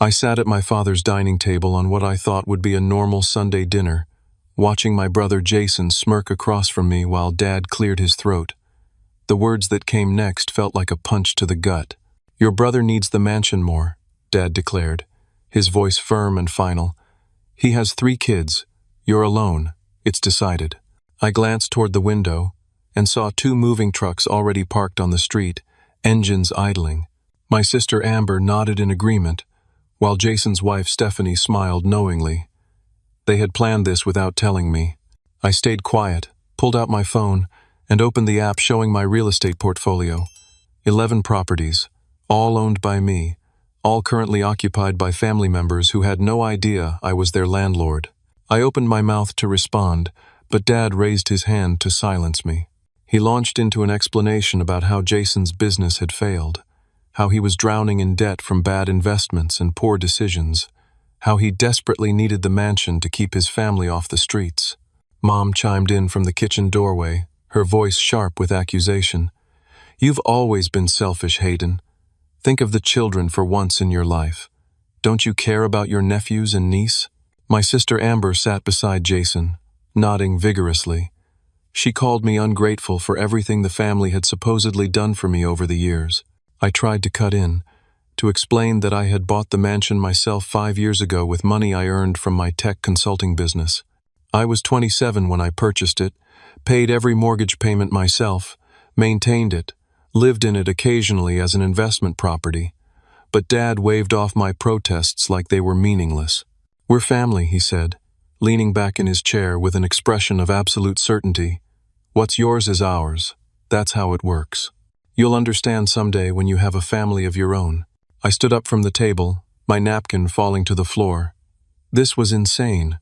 I sat at my father's dining table on what I thought would be a normal Sunday dinner, watching my brother Jason smirk across from me while Dad cleared his throat. The words that came next felt like a punch to the gut. "Your brother needs the mansion more," Dad declared, his voice firm and final. "He has 3 kids. You're alone. It's decided." I glanced toward the window and saw 2 moving trucks already parked on the street, engines idling. My sister Amber nodded in agreement, while Jason's wife Stephanie smiled knowingly. They had planned this without telling me. I stayed quiet, pulled out my phone, and opened the app showing my real estate portfolio. 11 properties, all owned by me, all currently occupied by family members who had no idea I was their landlord. I opened my mouth to respond, but Dad raised his hand to silence me. He launched into an explanation about how Jason's business had failed, how he was drowning in debt from bad investments and poor decisions, how he desperately needed the mansion to keep his family off the streets. Mom chimed in from the kitchen doorway, her voice sharp with accusation. "You've always been selfish, Hayden. Think of the children for once in your life. Don't you care about your nephews and niece?" My sister Amber sat beside Jason, nodding vigorously. She called me ungrateful for everything the family had supposedly done for me over the years. I tried to cut in, to explain that I had bought the mansion myself 5 years ago with money I earned from my tech consulting business. I was 27 when I purchased it, paid every mortgage payment myself, maintained it, lived in it occasionally as an investment property. But Dad waved off my protests like they were meaningless. "We're family," he said, leaning back in his chair with an expression of absolute certainty. "What's yours is ours. That's how it works. You'll understand someday when you have a family of your own." I stood up from the table, my napkin falling to the floor. This was insane.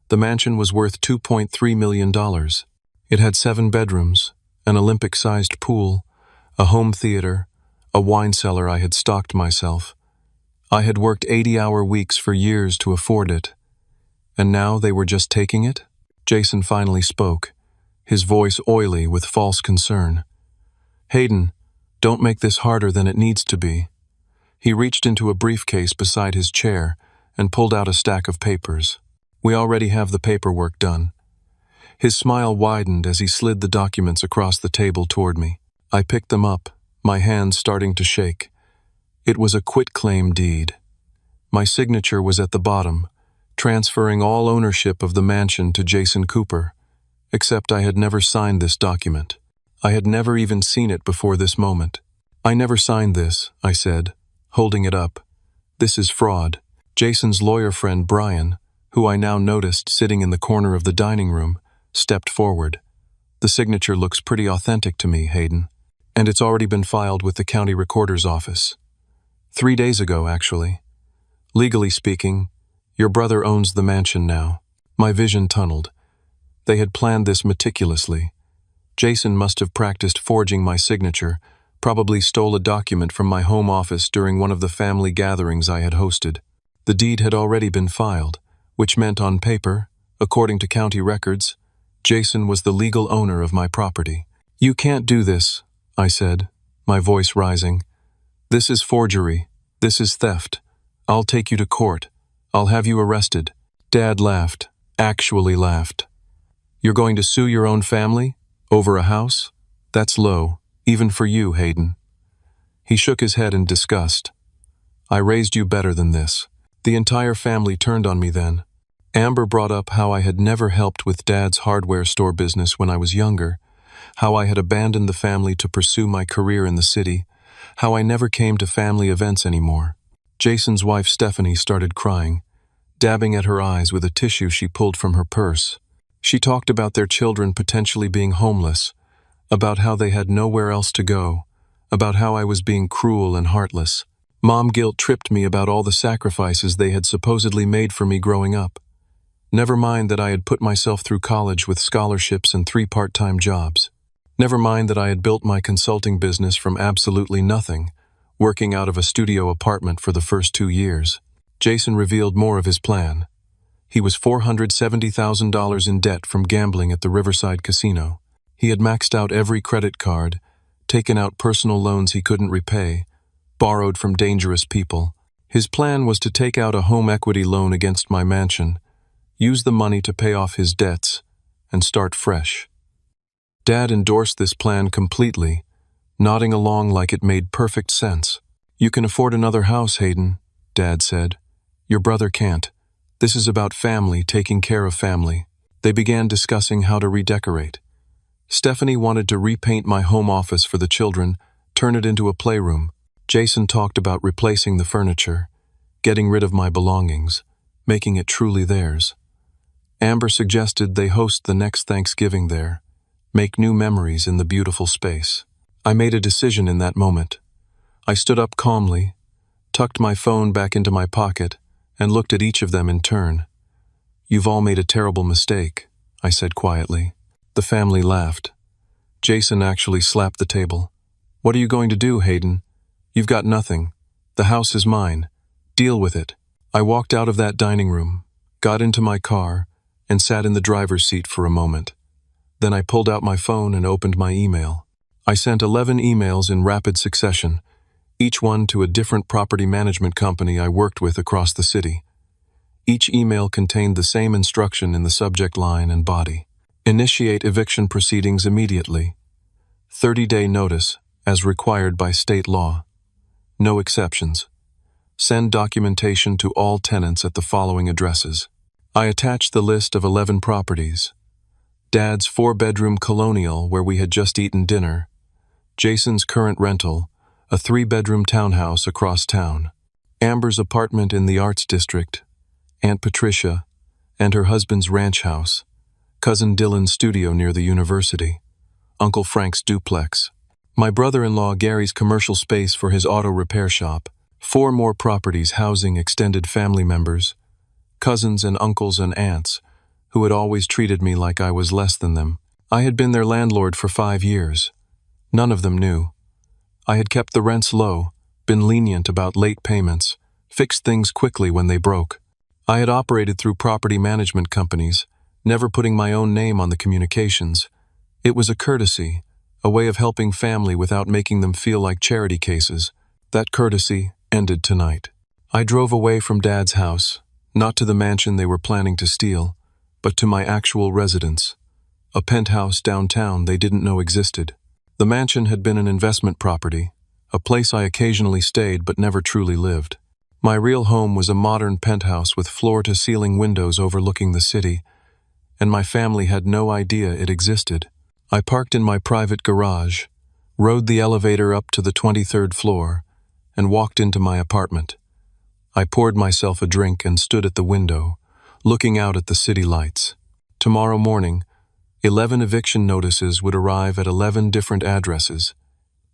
The mansion was worth $2.3 million. It had 7 bedrooms, an Olympic-sized pool, a home theater, a wine cellar I had stocked myself. I had worked 80-hour weeks for years to afford it. And now they were just taking it? Jason finally spoke, his voice oily with false concern. "Hayden, don't make this harder than it needs to be." He reached into a briefcase beside his chair and pulled out a stack of papers. "We already have the paperwork done." His smile widened as he slid the documents across the table toward me. I picked them up, my hands starting to shake. It was a quitclaim deed. My signature was at the bottom, transferring all ownership of the mansion to Jason Cooper. Except I had never signed this document. I had never even seen it before this moment. "I never signed this," I said, holding it up. "This is fraud." Jason's lawyer friend Brian, who I now noticed sitting in the corner of the dining room, stepped forward. "The signature looks pretty authentic to me, Hayden. And it's already been filed with the county recorder's office. 3 days ago, actually. Legally speaking, your brother owns the mansion now." My vision tunneled. They had planned this meticulously. Jason must have practiced forging my signature, probably stole a document from my home office during one of the family gatherings I had hosted. The deed had already been filed, which meant on paper, according to county records, Jason was the legal owner of my property. "You can't do this," I said, my voice rising. "This is forgery. This is theft. I'll take you to court. I'll have you arrested." Dad laughed, actually laughed. "You're going to sue your own family? Over a house? That's low, even for you, Hayden." He shook his head in disgust. "I raised you better than this." The entire family turned on me then. Amber brought up how I had never helped with Dad's hardware store business when I was younger, how I had abandoned the family to pursue my career in the city, how I never came to family events anymore. Jason's wife Stephanie started crying, dabbing at her eyes with a tissue she pulled from her purse. She talked about their children potentially being homeless, about how they had nowhere else to go, about how I was being cruel and heartless. Mom guilt tripped me about all the sacrifices they had supposedly made for me growing up. Never mind that I had put myself through college with scholarships and 3 part-time jobs. Never mind that I had built my consulting business from absolutely nothing, working out of a studio apartment for the first 2 years. Jason revealed more of his plan. He was $470,000 in debt from gambling at the Riverside Casino. He had maxed out every credit card, taken out personal loans he couldn't repay, borrowed from dangerous people. His plan was to take out a home equity loan against my mansion, use the money to pay off his debts, and start fresh. Dad endorsed this plan completely, nodding along like it made perfect sense. "You can afford another house, Hayden," Dad said. "Your brother can't. This is about family taking care of family." They began discussing how to redecorate. Stephanie wanted to repaint my home office for the children, turn it into a playroom. Jason talked about replacing the furniture, getting rid of my belongings, making it truly theirs. Amber suggested they host the next Thanksgiving there, make new memories in the beautiful space. I made a decision in that moment. I stood up calmly, tucked my phone back into my pocket, and looked at each of them in turn. "You've all made a terrible mistake," I said quietly. The family laughed. Jason actually slapped the table. "What are you going to do, Hayden? You've got nothing. The house is mine. Deal with it." I walked out of that dining room, got into my car, and sat in the driver's seat for a moment. Then I pulled out my phone and opened my email. I sent 11 emails in rapid succession, each one to a different property management company I worked with across the city. Each email contained the same instruction in the subject line and body. Initiate eviction proceedings immediately. 30-day notice, as required by state law. No exceptions. Send documentation to all tenants at the following addresses. I attached the list of 11 properties. Dad's 4-bedroom colonial where we had just eaten dinner. Jason's current rental, a 3-bedroom townhouse across town. Amber's apartment in the Arts District. Aunt Patricia, and her husband's ranch house. Cousin Dylan's studio near the university. Uncle Frank's duplex. My brother-in-law Gary's commercial space for his auto repair shop. 4 more properties housing extended family members, cousins and uncles and aunts, who had always treated me like I was less than them. I had been their landlord for 5 years. None of them knew. I had kept the rents low, been lenient about late payments, fixed things quickly when they broke. I had operated through property management companies, never putting my own name on the communications. It was a courtesy, a way of helping family without making them feel like charity cases. That courtesy ended tonight. I drove away from Dad's house, not to the mansion they were planning to steal, but to my actual residence, a penthouse downtown they didn't know existed. The mansion had been an investment property, a place I occasionally stayed but never truly lived. My real home was a modern penthouse with floor-to-ceiling windows overlooking the city, and my family had no idea it existed. I parked in my private garage, rode the elevator up to the 23rd floor, and walked into my apartment. I poured myself a drink and stood at the window, looking out at the city lights. Tomorrow morning, 11 eviction notices would arrive at 11 different addresses,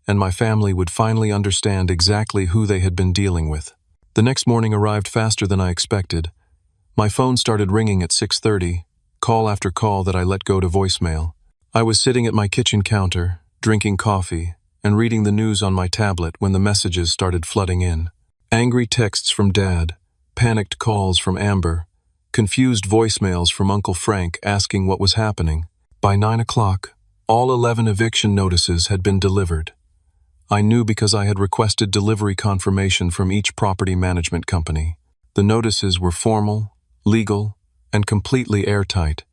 and my family would finally understand exactly who they had been dealing with. The next morning arrived faster than I expected. My phone started ringing at 6:30, call after call that I let go to voicemail. I was sitting at my kitchen counter, drinking coffee, and reading the news on my tablet when the messages started flooding in. Angry texts from Dad, panicked calls from Amber, confused voicemails from Uncle Frank asking what was happening. By 9 o'clock, all 11 eviction notices had been delivered. I knew because I had requested delivery confirmation from each property management company. The notices were formal, legal, and completely airtight.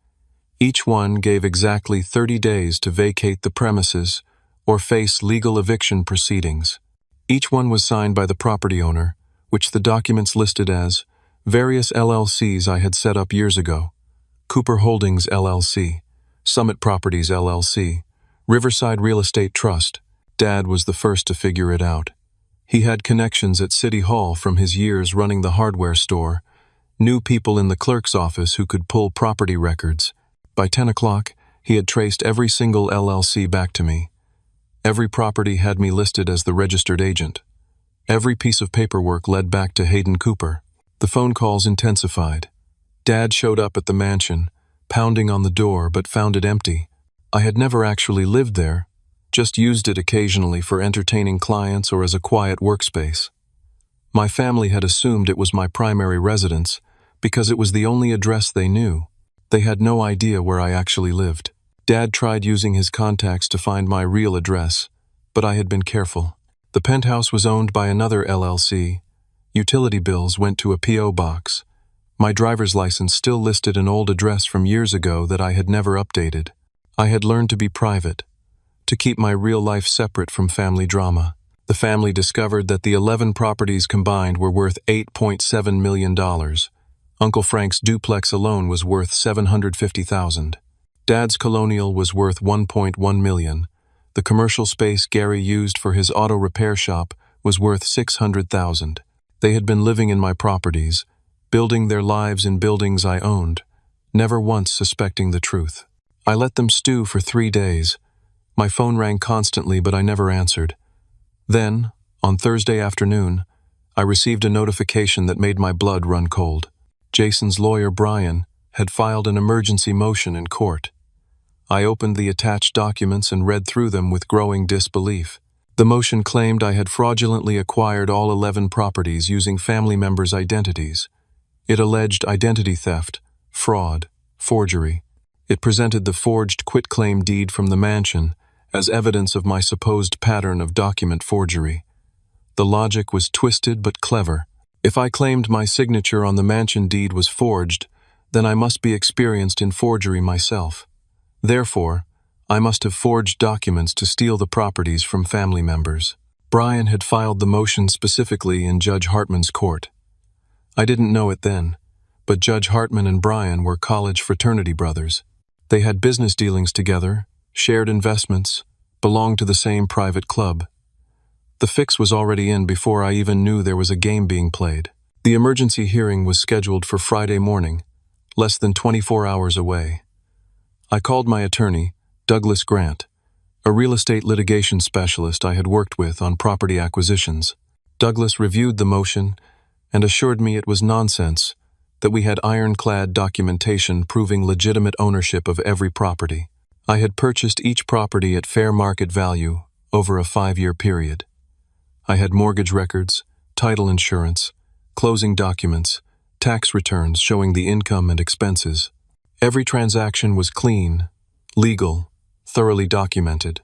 Each one gave exactly 30 days to vacate the premises or face legal eviction proceedings. Each one was signed by the property owner, which the documents listed as various LLCs I had set up years ago: Cooper Holdings LLC, Summit Properties LLC, Riverside Real Estate Trust. Dad was the first to figure it out. He had connections at City Hall from his years running the hardware store, knew people in the clerk's office who could pull property records. By 10 o'clock, he had traced every single LLC back to me. Every property had me listed as the registered agent. Every piece of paperwork led back to Hayden Cooper. The phone calls intensified. Dad showed up at the mansion, pounding on the door but found it empty. I had never actually lived there, just used it occasionally for entertaining clients or as a quiet workspace. My family had assumed it was my primary residence because it was the only address they knew. They had no idea where I actually lived. Dad tried using his contacts to find my real address, but I had been careful. The penthouse was owned by another LLC, Utility bills went to a P.O. box. My driver's license still listed an old address from years ago that I had never updated. I had learned to be private, to keep my real life separate from family drama. The family discovered that the 11 properties combined were worth $8.7 million. Uncle Frank's duplex alone was worth $750,000. Dad's colonial was worth $1.1 million. The commercial space Gary used for his auto repair shop was worth $600,000. They had been living in my properties, building their lives in buildings I owned, never once suspecting the truth. I let them stew for 3 days. My phone rang constantly, but I never answered. Then, on Thursday afternoon, I received a notification that made my blood run cold. Jason's lawyer, Brian, had filed an emergency motion in court. I opened the attached documents and read through them with growing disbelief. The motion claimed I had fraudulently acquired all 11 properties using family members' identities. It alleged identity theft, fraud, forgery. It presented the forged quitclaim deed from the mansion as evidence of my supposed pattern of document forgery. The logic was twisted but clever. If I claimed my signature on the mansion deed was forged, then I must be experienced in forgery myself. Therefore, I must have forged documents to steal the properties from family members. Brian had filed the motion specifically in Judge Hartman's court. I didn't know it then, but Judge Hartman and Brian were college fraternity brothers. They had business dealings together, shared investments, belonged to the same private club. The fix was already in before I even knew there was a game being played. The emergency hearing was scheduled for Friday morning, less than 24 hours away. I called my attorney, Douglas Grant, a real estate litigation specialist I had worked with on property acquisitions. Douglas reviewed the motion and assured me it was nonsense, that we had ironclad documentation proving legitimate ownership of every property. I had purchased each property at fair market value over a 5-year period. I had mortgage records, title insurance, closing documents, tax returns showing the income and expenses. Every transaction was clean, legal, thoroughly documented.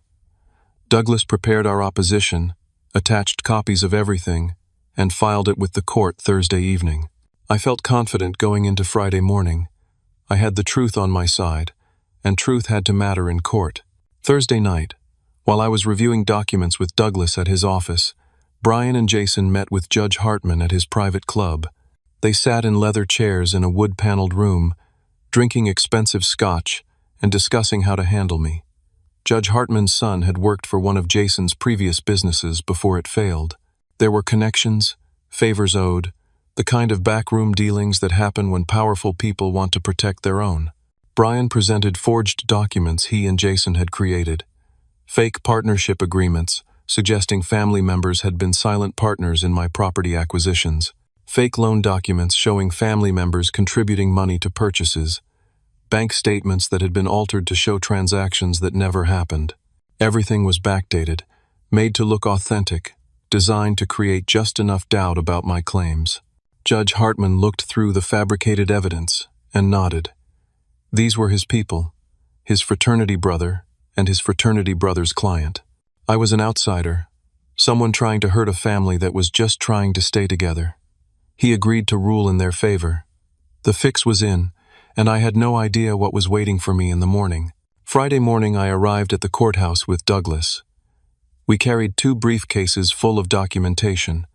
Douglas prepared our opposition, attached copies of everything, and filed it with the court Thursday evening. I felt confident going into Friday morning. I had the truth on my side, and truth had to matter in court. Thursday night, while I was reviewing documents with Douglas at his office, Brian and Jason met with Judge Hartman at his private club. They sat in leather chairs in a wood-paneled room, drinking expensive scotch and discussing how to handle me. Judge Hartman's son had worked for one of Jason's previous businesses before it failed. There were connections, favors owed, the kind of backroom dealings that happen when powerful people want to protect their own. Brian presented forged documents he and Jason had created, fake partnership agreements suggesting family members had been silent partners in my property acquisitions, fake loan documents showing family members contributing money to purchases, bank statements that had been altered to show transactions that never happened. Everything was backdated, made to look authentic, designed to create just enough doubt about my claims. Judge Hartman looked through the fabricated evidence and nodded. These were his people, his fraternity brother and his fraternity brother's client. I was an outsider, someone trying to hurt a family that was just trying to stay together. He agreed to rule in their favor. The fix was in, and I had no idea what was waiting for me in the morning. Friday morning I arrived at the courthouse with Douglas. We carried 2 briefcases full of documentation.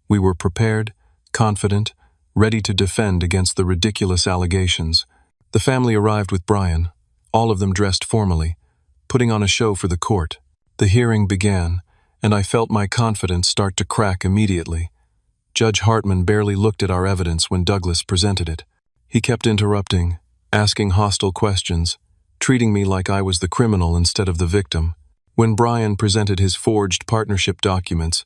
We were prepared, confident, ready to defend against the ridiculous allegations. The family arrived with Brian, all of them dressed formally, putting on a show for the court. The hearing began, and I felt my confidence start to crack immediately. Judge Hartman barely looked at our evidence when Douglas presented it. He kept interrupting, asking hostile questions, treating me like I was the criminal instead of the victim. When Brian presented his forged partnership documents,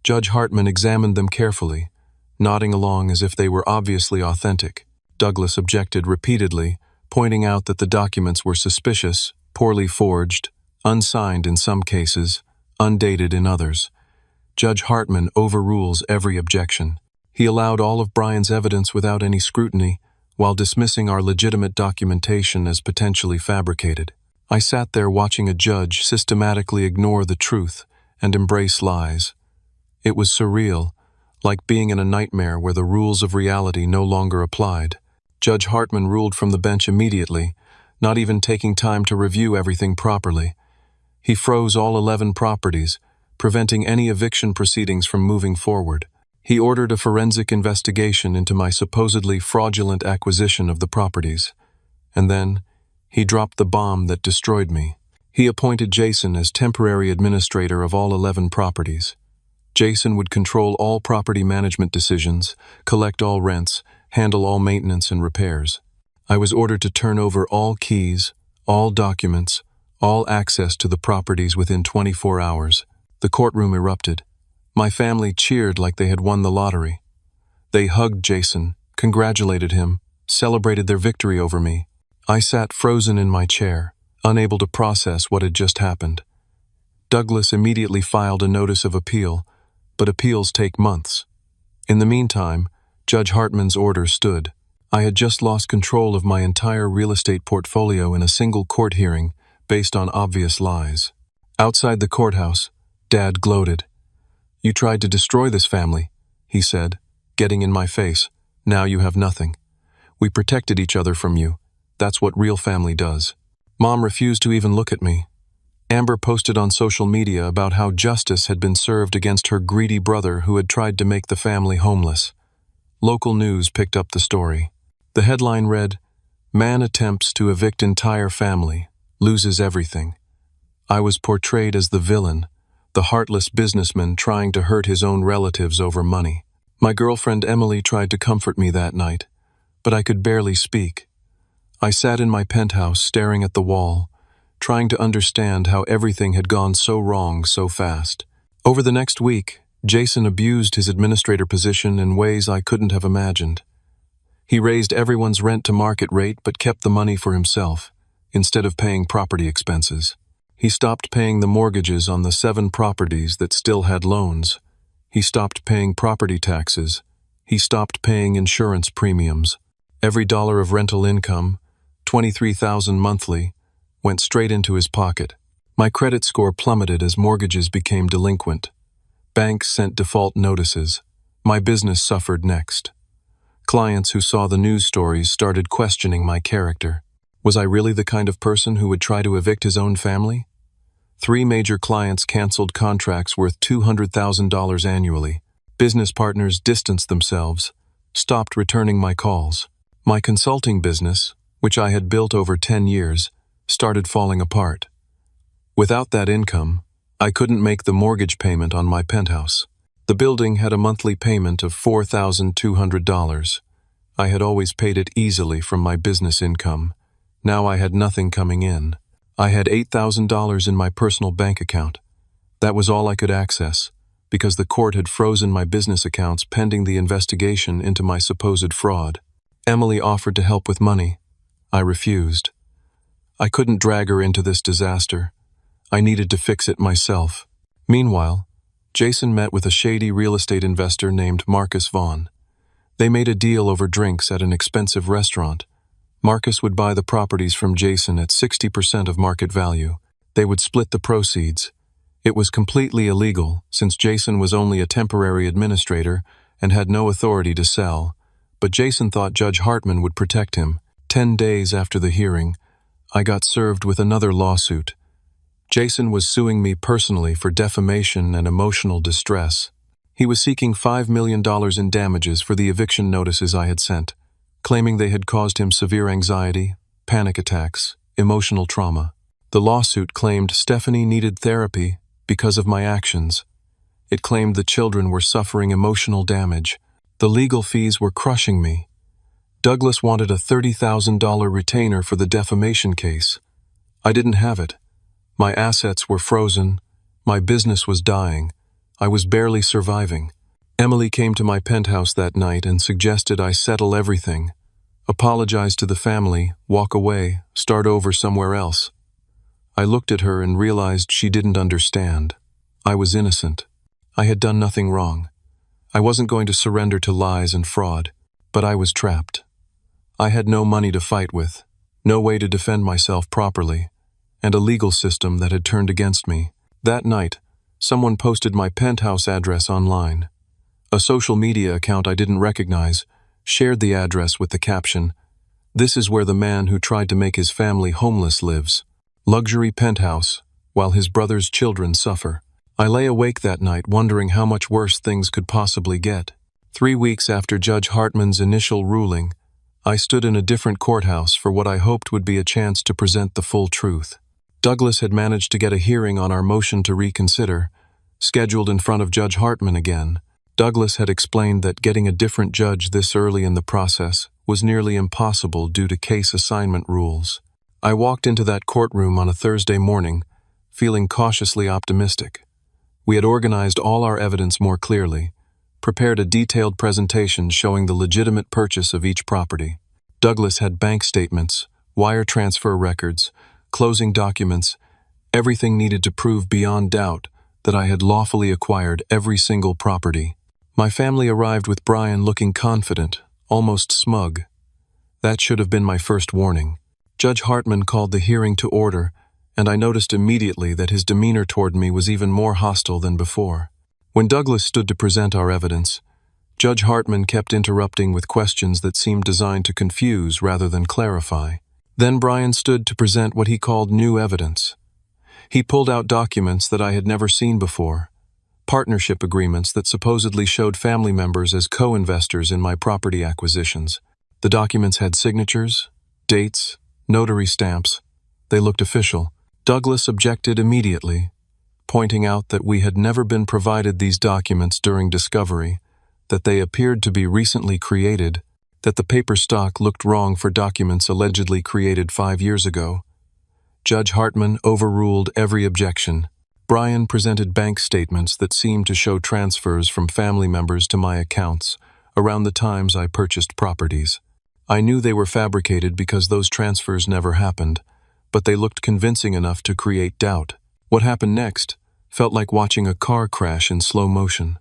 Judge Hartman examined them carefully, nodding along as if they were obviously authentic. Douglas objected repeatedly, pointing out that the documents were suspicious, poorly forged, unsigned in some cases, undated in others. Judge Hartman overrules every objection. He allowed all of Brian's evidence without any scrutiny, while dismissing our legitimate documentation as potentially fabricated. I sat there watching a judge systematically ignore the truth and embrace lies. It was surreal, like being in a nightmare where the rules of reality no longer applied. Judge Hartman ruled from the bench immediately, not even taking time to review everything properly. He froze all 11 properties, preventing any eviction proceedings from moving forward. He ordered a forensic investigation into my supposedly fraudulent acquisition of the properties. And then, he dropped the bomb that destroyed me. He appointed Jason as temporary administrator of all 11 properties. Jason would control all property management decisions, collect all rents, handle all maintenance and repairs. I was ordered to turn over all keys, all documents, all access to the properties within 24 hours. The courtroom erupted. My family cheered like they had won the lottery. They hugged Jason, congratulated him, celebrated their victory over me. I sat frozen in my chair, unable to process what had just happened. Douglas immediately filed a notice of appeal, but appeals take months. In the meantime, Judge Hartman's order stood. I had just lost control of my entire real estate portfolio in a single court hearing based on obvious lies. Outside the courthouse, Dad gloated. "You tried to destroy this family," he said, getting in my face. "Now you have nothing. We protected each other from you. That's what real family does." Mom refused to even look at me. Amber posted on social media about how justice had been served against her greedy brother who had tried to make the family homeless. Local news picked up the story. The headline read, "Man attempts to evict entire family, loses everything." I was portrayed as the villain, the heartless businessman trying to hurt his own relatives over money. My girlfriend Emily tried to comfort me that night, but I could barely speak. I sat in my penthouse staring at the wall, trying to understand how everything had gone so wrong so fast. Over the next week, Jason abused his administrator position in ways I couldn't have imagined. He raised everyone's rent to market rate but kept the money for himself, instead of paying property expenses. He stopped paying the mortgages on the 7 properties that still had loans. He stopped paying property taxes. He stopped paying insurance premiums. Every dollar of rental income, $23,000 monthly, went straight into his pocket. My credit score plummeted as mortgages became delinquent. Banks sent default notices. My business suffered next. Clients who saw the news stories started questioning my character. Was I really the kind of person who would try to evict his own family? 3 major clients canceled contracts worth $200,000 annually. Business partners distanced themselves, stopped returning my calls. My consulting business, which I had built over 10 years, started falling apart. Without that income, I couldn't make the mortgage payment on my penthouse. The building had a monthly payment of $4,200. I had always paid it easily from my business income. Now I had nothing coming in. I had $8,000 in my personal bank account. That was all I could access, because the court had frozen my business accounts pending the investigation into my supposed fraud. Emily offered to help with money. I refused. I couldn't drag her into this disaster. I needed to fix it myself. Meanwhile, Jason met with a shady real estate investor named Marcus Vaughn. They made a deal over drinks at an expensive restaurant. Marcus would buy the properties from Jason at 60% of market value. They would split the proceeds. It was completely illegal, since Jason was only a temporary administrator and had no authority to sell. But Jason thought Judge Hartman would protect him. 10 days after the hearing, I got served with another lawsuit. Jason was suing me personally for defamation and emotional distress. He was seeking $5 million in damages for the eviction notices I had sent, claiming they had caused him severe anxiety, panic attacks, emotional trauma. The lawsuit claimed Stephanie needed therapy because of my actions. It claimed the children were suffering emotional damage. The legal fees were crushing me. Douglas wanted a $30,000 retainer for the defamation case. I didn't have it. My assets were frozen. My business was dying. I was barely surviving. Emily came to my penthouse that night and suggested I settle everything, apologize to the family, walk away, start over somewhere else. I looked at her and realized she didn't understand. I was innocent. I had done nothing wrong. I wasn't going to surrender to lies and fraud, but I was trapped. I had no money to fight with, no way to defend myself properly, and a legal system that had turned against me. That night, someone posted my penthouse address online. A social media account I didn't recognize shared the address with the caption, "This is where the man who tried to make his family homeless lives. Luxury penthouse, while his brother's children suffer." I lay awake that night wondering how much worse things could possibly get. 3 weeks after Judge Hartman's initial ruling, I stood in a different courthouse for what I hoped would be a chance to present the full truth. Douglas had managed to get a hearing on our motion to reconsider, scheduled in front of Judge Hartman again. Douglas had explained that getting a different judge this early in the process was nearly impossible due to case assignment rules. I walked into that courtroom on a Thursday morning, feeling cautiously optimistic. We had organized all our evidence more clearly, prepared a detailed presentation showing the legitimate purchase of each property. Douglas had bank statements, wire transfer records, closing documents, everything needed to prove beyond doubt that I had lawfully acquired every single property. My family arrived with Brian looking confident, almost smug. That should have been my first warning. Judge Hartman called the hearing to order, and I noticed immediately that his demeanor toward me was even more hostile than before. When Douglas stood to present our evidence, Judge Hartman kept interrupting with questions that seemed designed to confuse rather than clarify. Then Brian stood to present what he called new evidence. He pulled out documents that I had never seen before, partnership agreements that supposedly showed family members as co-investors in my property acquisitions. The documents had signatures, dates, notary stamps. They looked official. Douglas objected immediately, pointing out that we had never been provided these documents during discovery, that they appeared to be recently created, that the paper stock looked wrong for documents allegedly created 5 years ago. Judge Hartman overruled every objection. Brian presented bank statements that seemed to show transfers from family members to my accounts around the times I purchased properties. I knew they were fabricated because those transfers never happened, but they looked convincing enough to create doubt. What happened next felt like watching a car crash in slow motion.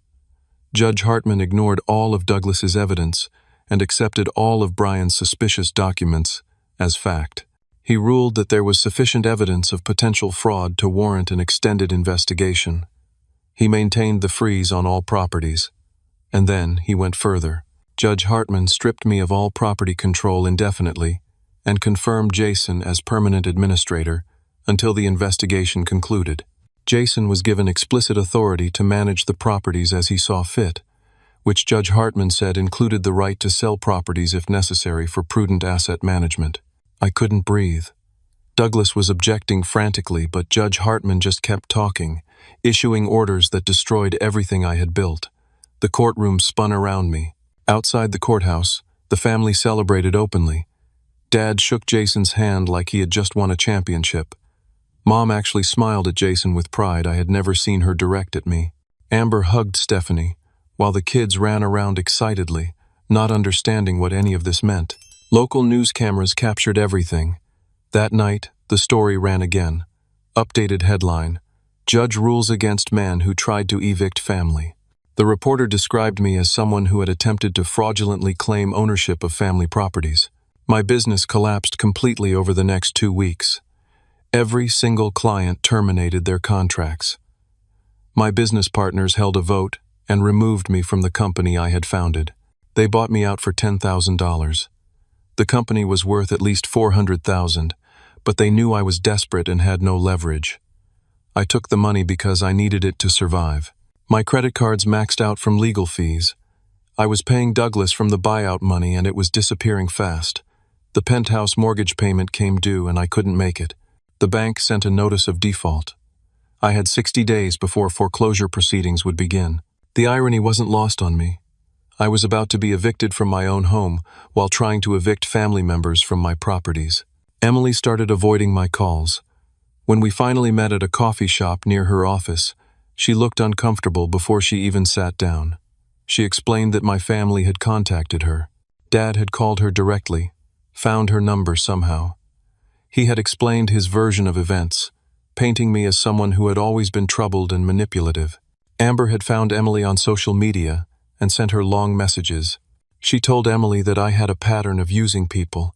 Judge Hartman ignored all of Douglas's evidence and accepted all of Brian's suspicious documents as fact. He ruled that there was sufficient evidence of potential fraud to warrant an extended investigation. He maintained the freeze on all properties. And then he went further. Judge Hartman stripped me of all property control indefinitely and confirmed Jason as permanent administrator until the investigation concluded. Jason was given explicit authority to manage the properties as he saw fit, which Judge Hartman said included the right to sell properties if necessary for prudent asset management. I couldn't breathe. Douglas was objecting frantically, but Judge Hartman just kept talking, issuing orders that destroyed everything I had built. The courtroom spun around me. Outside the courthouse, the family celebrated openly. Dad shook Jason's hand like he had just won a championship. Mom actually smiled at Jason with pride I had never seen her direct at me. Amber hugged Stephanie, while the kids ran around excitedly, not understanding what any of this meant. Local news cameras captured everything. That night, the story ran again. Updated headline: Judge rules against man who tried to evict family. The reporter described me as someone who had attempted to fraudulently claim ownership of family properties. My business collapsed completely over the next 2 weeks. Every single client terminated their contracts. My business partners held a vote and removed me from the company I had founded. They bought me out for $10,000. The company was worth at least $400,000, but they knew I was desperate and had no leverage. I took the money because I needed it to survive. My credit cards maxed out from legal fees. I was paying Douglas from the buyout money and it was disappearing fast. The penthouse mortgage payment came due and I couldn't make it. The bank sent a notice of default. I had 60 days before foreclosure proceedings would begin. The irony wasn't lost on me. I was about to be evicted from my own home while trying to evict family members from my properties. Emily started avoiding my calls. When we finally met at a coffee shop near her office, she looked uncomfortable before she even sat down. She explained that my family had contacted her. Dad had called her directly, found her number somehow. He had explained his version of events, painting me as someone who had always been troubled and manipulative. Amber had found Emily on social media and sent her long messages. She told Emily that I had a pattern of using people,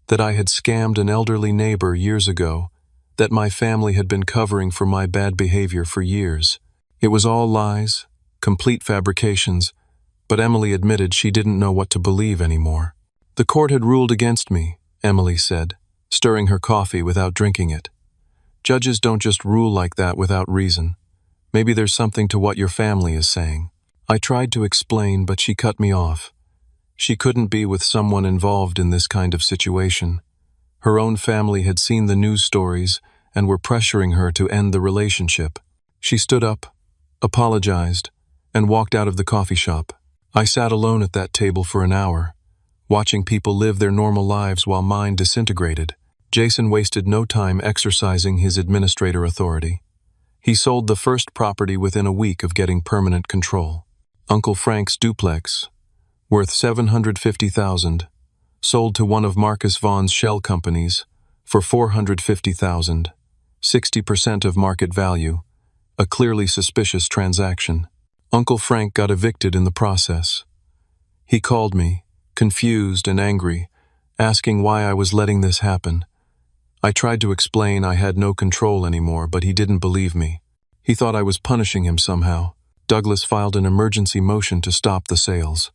that I had scammed an elderly neighbor years ago, that my family had been covering for my bad behavior for years. It was all lies, complete fabrications, but Emily admitted she didn't know what to believe anymore. "The court had ruled against me," Emily said, stirring her coffee without drinking it. "Judges don't just rule like that without reason. Maybe there's something to what your family is saying." I tried to explain, but she cut me off. She couldn't be with someone involved in this kind of situation. Her own family had seen the news stories and were pressuring her to end the relationship. She stood up, apologized, and walked out of the coffee shop. I sat alone at that table for an hour, watching people live their normal lives while mine disintegrated. Jason wasted no time exercising his administrator authority. He sold the first property within a week of getting permanent control. Uncle Frank's duplex, worth $750,000, sold to one of Marcus Vaughn's shell companies for $450,000, 60% of market value, a clearly suspicious transaction. Uncle Frank got evicted in the process. He called me, confused and angry, asking why I was letting this happen. I tried to explain I had no control anymore, but he didn't believe me. He thought I was punishing him somehow. Douglas filed an emergency motion to stop the sales.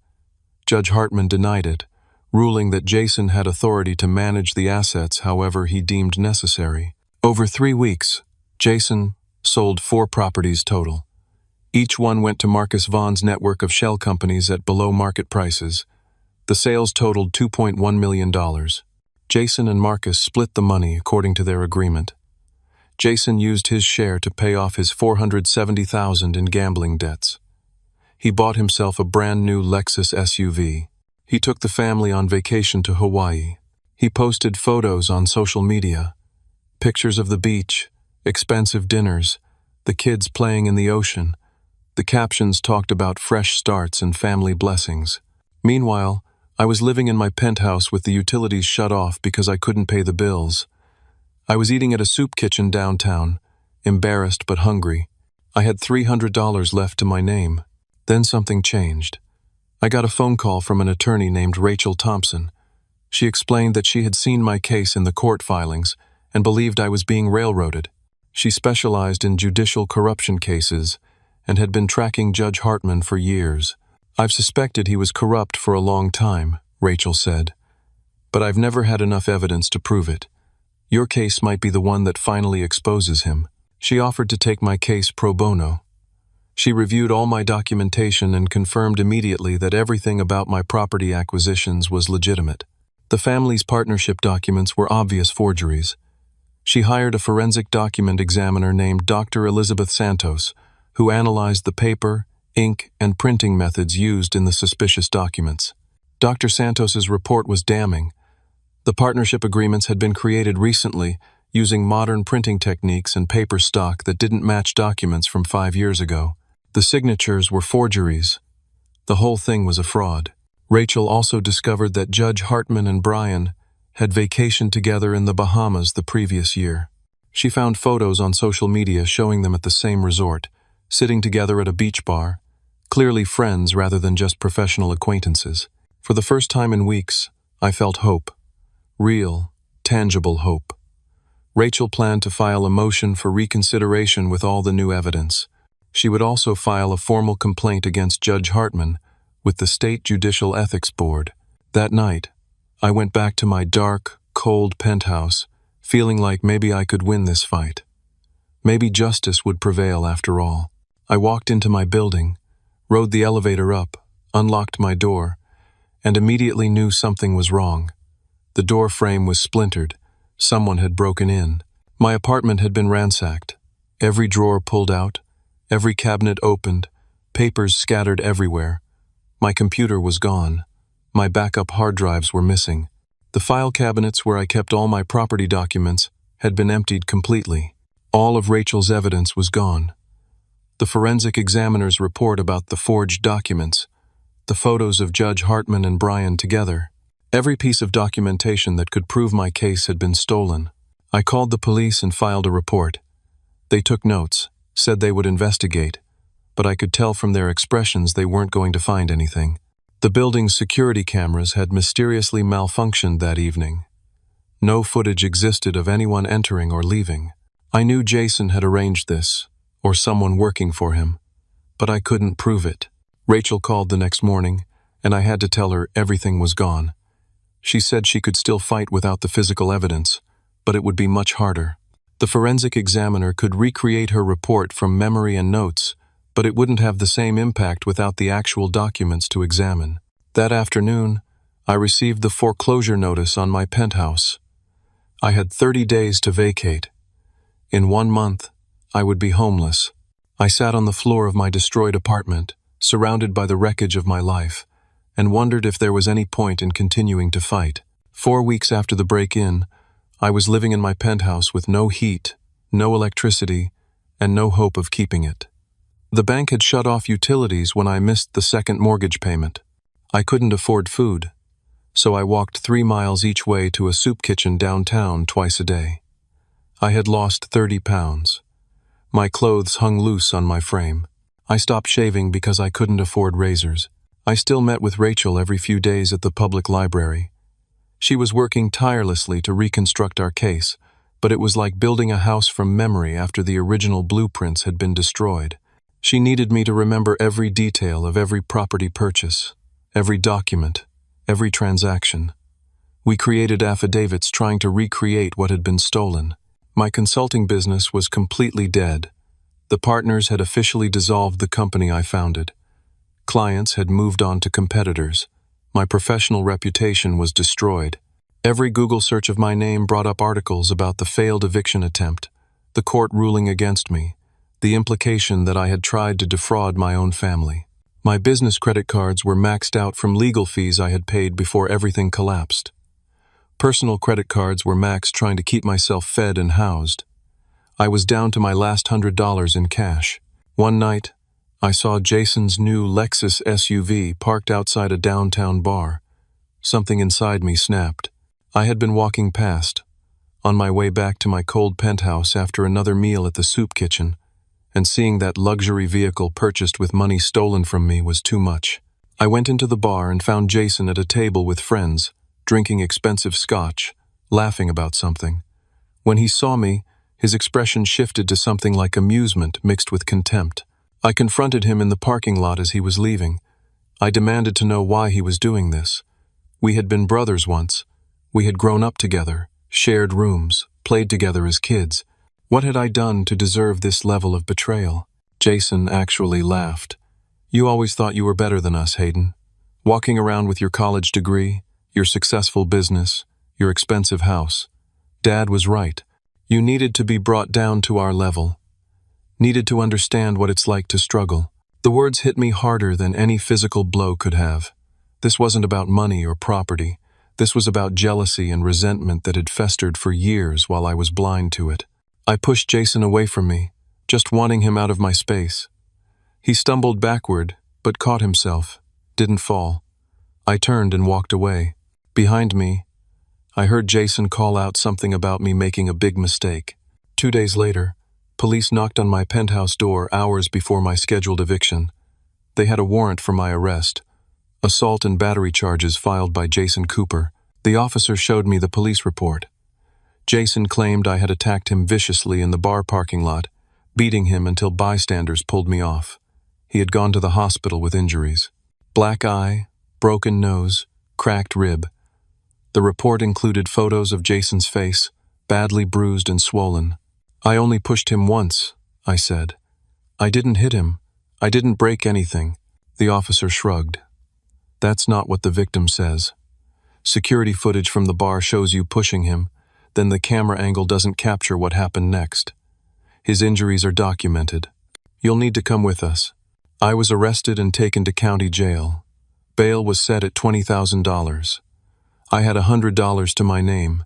Judge Hartman denied it, ruling that Jason had authority to manage the assets however he deemed necessary. Over 3 weeks, Jason sold 4 properties total. Each one went to Marcus Vaughn's network of shell companies at below-market prices. The sales totaled $2.1 million. Jason and Marcus split the money according to their agreement. Jason used his share to pay off his $470,000 in gambling debts. He bought himself a brand new Lexus SUV. He took the family on vacation to Hawaii. He posted photos on social media, pictures of the beach, expensive dinners, the kids playing in the ocean. The captions talked about fresh starts and family blessings. Meanwhile, I was living in my penthouse with the utilities shut off because I couldn't pay the bills. I was eating at a soup kitchen downtown, embarrassed but hungry. I had $300 left to my name. Then something changed. I got a phone call from an attorney named Rachel Thompson. She explained that she had seen my case in the court filings and believed I was being railroaded. She specialized in judicial corruption cases and had been tracking Judge Hartman for years. "I've suspected he was corrupt for a long time," Rachel said, "but I've never had enough evidence to prove it. Your case might be the one that finally exposes him." She offered to take my case pro bono. She reviewed all my documentation and confirmed immediately that everything about my property acquisitions was legitimate. The family's partnership documents were obvious forgeries. She hired a forensic document examiner named Dr. Elizabeth Santos, who analyzed the paper, ink, and printing methods used in the suspicious documents. Dr. Santos's report was damning. The partnership agreements had been created recently using modern printing techniques and paper stock that didn't match documents from 5 years ago. The signatures were forgeries. The whole thing was a fraud. Rachel also discovered that Judge Hartman and Brian had vacationed together in the Bahamas the previous year. She found photos on social media showing them at the same resort, sitting together at a beach bar, clearly friends rather than just professional acquaintances. For the first time in weeks, I felt hope. Real, tangible hope. Rachel planned to file a motion for reconsideration with all the new evidence. She would also file a formal complaint against Judge Hartman with the State Judicial Ethics Board. That night, I went back to my dark, cold penthouse, feeling like maybe I could win this fight. Maybe justice would prevail after all. I walked into my building, rode the elevator up, unlocked my door, and immediately knew something was wrong. The door frame was splintered. Someone had broken in. My apartment had been ransacked. Every drawer pulled out, every cabinet opened, papers scattered everywhere. My computer was gone. My backup hard drives were missing. The file cabinets where I kept all my property documents had been emptied completely. All of Rachel's evidence was gone. The forensic examiner's report about the forged documents, the photos of Judge Hartman and Brian together. Every piece of documentation that could prove my case had been stolen. I called the police and filed a report. They took notes, said they would investigate, but I could tell from their expressions they weren't going to find anything. The building's security cameras had mysteriously malfunctioned that evening. No footage existed of anyone entering or leaving. I knew Jason had arranged this, or someone working for him, but I couldn't prove it. Rachel called the next morning, and I had to tell her everything was gone. She said she could still fight without the physical evidence, but it would be much harder. The forensic examiner could recreate her report from memory and notes, but it wouldn't have the same impact without the actual documents to examine. That afternoon, I received the foreclosure notice on my penthouse. I had 30 days to vacate. In 1 month, I would be homeless. I sat on the floor of my destroyed apartment, surrounded by the wreckage of my life, and wondered if there was any point in continuing to fight. 4 weeks after the break-in, I was living in my penthouse with no heat, no electricity, and no hope of keeping it. The bank had shut off utilities when I missed the second mortgage payment. I couldn't afford food, so I walked 3 miles each way to a soup kitchen downtown twice a day. I had lost 30 pounds. My clothes hung loose on my frame. I stopped shaving because I couldn't afford razors. I still met with Rachel every few days at the public library. She was working tirelessly to reconstruct our case, but it was like building a house from memory after the original blueprints had been destroyed. She needed me to remember every detail of every property purchase, every document, every transaction. We created affidavits trying to recreate what had been stolen. My consulting business was completely dead. The partners had officially dissolved the company I founded. Clients had moved on to competitors. My professional reputation was destroyed. Every Google search of my name brought up articles about the failed eviction attempt, the court ruling against me, the implication that I had tried to defraud my own family. My business credit cards were maxed out from legal fees I had paid before everything collapsed. Personal credit cards were maxed trying to keep myself fed and housed. I was down to my last $100 in cash. One night, I saw Jason's new Lexus SUV parked outside a downtown bar. Something inside me snapped. I had been walking past, on my way back to my cold penthouse after another meal at the soup kitchen, and seeing that luxury vehicle purchased with money stolen from me was too much. I went into the bar and found Jason at a table with friends, drinking expensive scotch, laughing about something. When he saw me, his expression shifted to something like amusement mixed with contempt. I confronted him in the parking lot as he was leaving. I demanded to know why he was doing this. We had been brothers once. We had grown up together, shared rooms, played together as kids. What had I done to deserve this level of betrayal? Jason actually laughed. "You always thought you were better than us, Hayden. Walking around with your college degree, your successful business, your expensive house. Dad was right. You needed to be brought down to our level. Needed to understand what it's like to struggle." The words hit me harder than any physical blow could have. This wasn't about money or property. This was about jealousy and resentment that had festered for years while I was blind to it. I pushed Jason away from me, just wanting him out of my space. He stumbled backward, but caught himself, didn't fall. I turned and walked away. Behind me, I heard Jason call out something about me making a big mistake. 2 days later, police knocked on my penthouse door hours before my scheduled eviction. They had a warrant for my arrest. Assault and battery charges filed by Jason Cooper. The officer showed me the police report. Jason claimed I had attacked him viciously in the bar parking lot, beating him until bystanders pulled me off. He had gone to the hospital with injuries. Black eye, broken nose, cracked rib. The report included photos of Jason's face, badly bruised and swollen. "I only pushed him once," I said. "I didn't hit him. I didn't break anything." The officer shrugged. "That's not what the victim says. Security footage from the bar shows you pushing him, then the camera angle doesn't capture what happened next. His injuries are documented. You'll need to come with us." I was arrested and taken to county jail. Bail was set at $20,000. I had $100 to my name.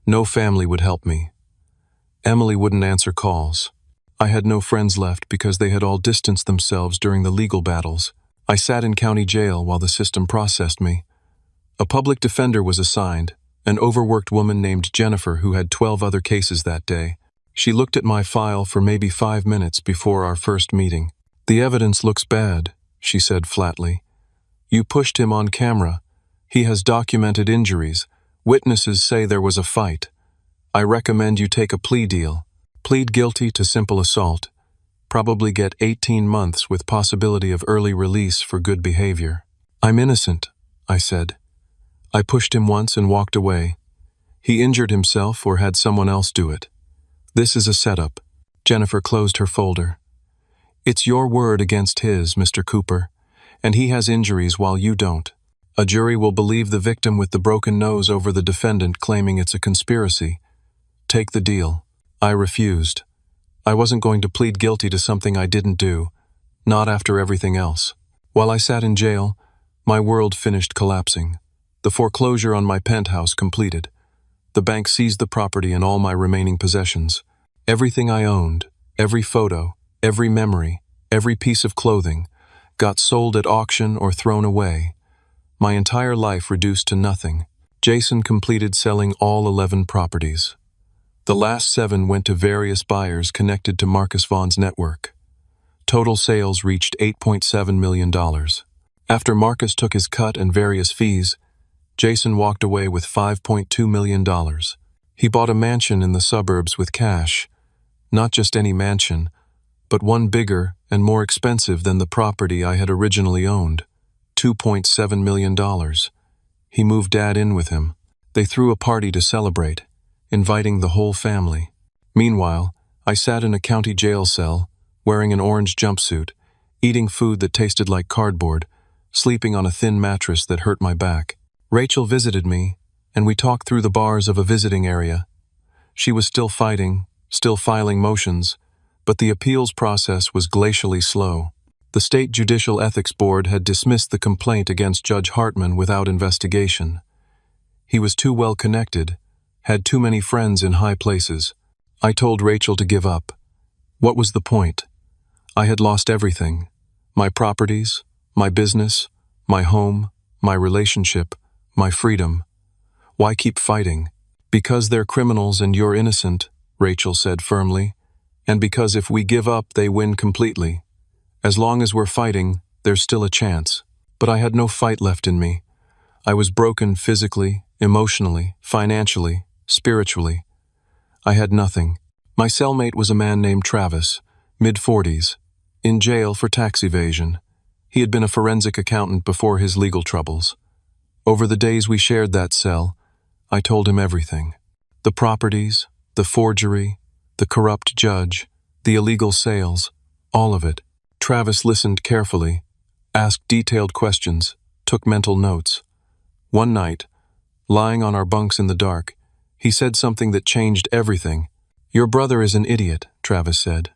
No family would help me. Emily wouldn't answer calls. I had no friends left because they had all distanced themselves during the legal battles. I sat in county jail while the system processed me. A public defender was assigned, an overworked woman named Jennifer who had 12 other cases that day. She looked at my file for maybe 5 minutes before our first meeting. "The evidence looks bad," she said flatly. "You pushed him on camera. He has documented injuries. Witnesses say there was a fight. I recommend you take a plea deal. Plead guilty to simple assault. probably get 18 months with possibility of early release for good behavior. I'm innocent, I said. I pushed him once and walked away. He injured himself or had someone else do it. This is a setup. Jennifer closed her folder. It's your word against his, Mr. Cooper, and he has injuries while you don't. A jury will believe the victim with the broken nose over the defendant claiming it's a conspiracy. Take the deal. I refused. I wasn't going to plead guilty to something I didn't do, not after everything else. While I sat in jail, my world finished collapsing. The foreclosure on my penthouse completed. The bank seized the property and all my remaining possessions. Everything I owned, every photo, every memory, every piece of clothing, got sold at auction or thrown away. My entire life reduced to nothing. Jason completed selling all 11 properties. The last 7 went to various buyers connected to Marcus Vaughn's network. Total sales reached $8.7 million. After Marcus took his cut and various fees, Jason walked away with $5.2 million. He bought a mansion in the suburbs with cash. Not just any mansion, but one bigger and more expensive than the property I had originally owned. $2.7 million. He moved Dad in with him. They threw a party to celebrate, inviting the whole family. Meanwhile, I sat in a county jail cell, wearing an orange jumpsuit, eating food that tasted like cardboard, sleeping on a thin mattress that hurt my back. Rachel visited me, and we talked through the bars of a visiting area. She was still fighting, still filing motions, but the appeals process was glacially slow. The State Judicial Ethics Board had dismissed the complaint against Judge Hartman without investigation. He was too well connected, had too many friends in high places. I told Rachel to give up. What was the point? I had lost everything. My properties, my business, my home, my relationship, my freedom. Why keep fighting? Because they're criminals and you're innocent, Rachel said firmly, and because if we give up, they win completely. As long as we're fighting, there's still a chance. But I had no fight left in me. I was broken physically, emotionally, financially, spiritually. I had nothing. My cellmate was a man named Travis, mid-40s, in jail for tax evasion. He had been a forensic accountant before his legal troubles. Over the days we shared that cell, I told him everything. The properties, the forgery, the corrupt judge, the illegal sales, all of it. Travis listened carefully, asked detailed questions, took mental notes. One night, lying on our bunks in the dark, he said something that changed everything. Your brother is an idiot, Travis said.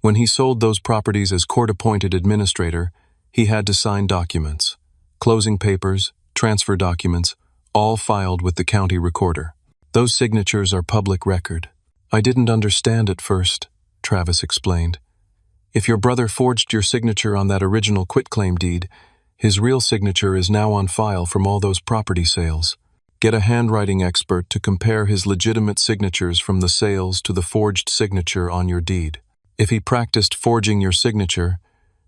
When he sold those properties as court-appointed administrator, he had to sign documents. Closing papers, transfer documents, all filed with the county recorder. Those signatures are public record. I didn't understand at first, Travis explained. If your brother forged your signature on that original quitclaim deed, his real signature is now on file from all those property sales. Get a handwriting expert to compare his legitimate signatures from the sales to the forged signature on your deed. If he practiced forging your signature,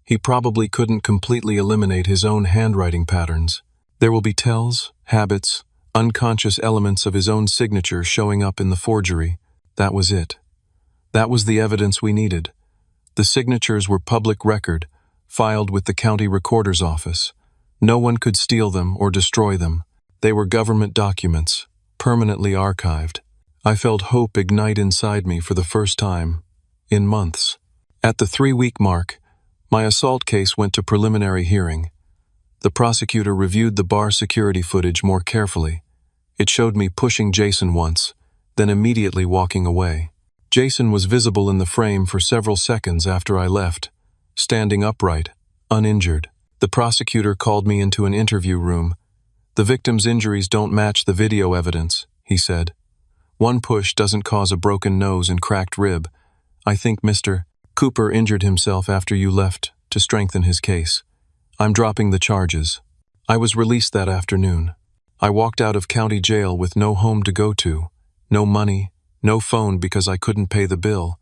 he probably couldn't completely eliminate his own handwriting patterns. There will be tells, habits, unconscious elements of his own signature showing up in the forgery. That was it. That was the evidence we needed. The signatures were public record, filed with the county recorder's office. No one could steal them or destroy them. They were government documents, permanently archived. I felt hope ignite inside me for the first time, in months. At the 3-week mark, my assault case went to preliminary hearing. The prosecutor reviewed the bar security footage more carefully. It showed me pushing Jason once, then immediately walking away. Jason was visible in the frame for several seconds after I left, standing upright, uninjured. The prosecutor called me into an interview room. The victim's injuries don't match the video evidence, he said. One push doesn't cause a broken nose and cracked rib. I think Mr. Cooper injured himself after you left to strengthen his case. I'm dropping the charges. I was released that afternoon. I walked out of county jail with no home to go to, no money, no phone because I couldn't pay the bill,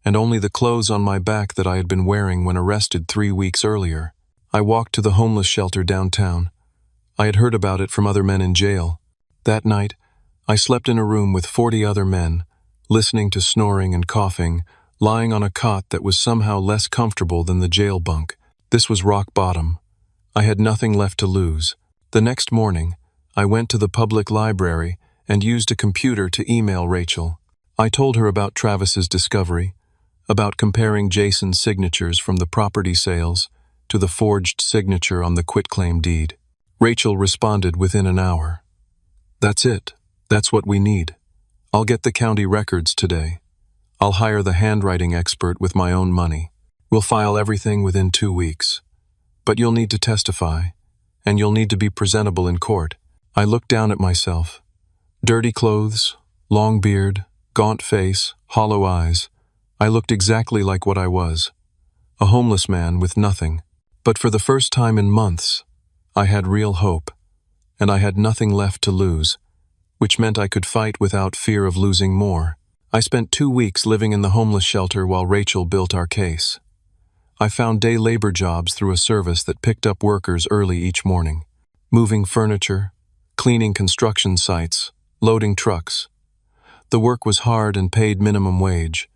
and only the clothes on my back that I had been wearing when arrested 3 weeks earlier. I walked to the homeless shelter downtown. I had heard about it from other men in jail. That night, I slept in a room with 40 other men, listening to snoring and coughing, lying on a cot that was somehow less comfortable than the jail bunk. This was rock bottom. I had nothing left to lose. The next morning, I went to the public library and used a computer to email Rachel. I told her about Travis's discovery, about comparing Jason's signatures from the property sales to the forged signature on the quitclaim deed. Rachel responded within an hour. "That's it. That's what we need. I'll get the county records today. I'll hire the handwriting expert with my own money. We'll file everything within 2 weeks. But you'll need to testify, and you'll need to be presentable in court." I looked down at myself. Dirty clothes, long beard, gaunt face, hollow eyes. I looked exactly like what I was, a homeless man with nothing. But for the first time in months, I had real hope, and I had nothing left to lose, which meant I could fight without fear of losing more. I spent 2 weeks living in the homeless shelter while Rachel built our case. I found day labor jobs through a service that picked up workers early each morning, moving furniture, cleaning construction sites, loading trucks. The work was hard and paid minimum wage,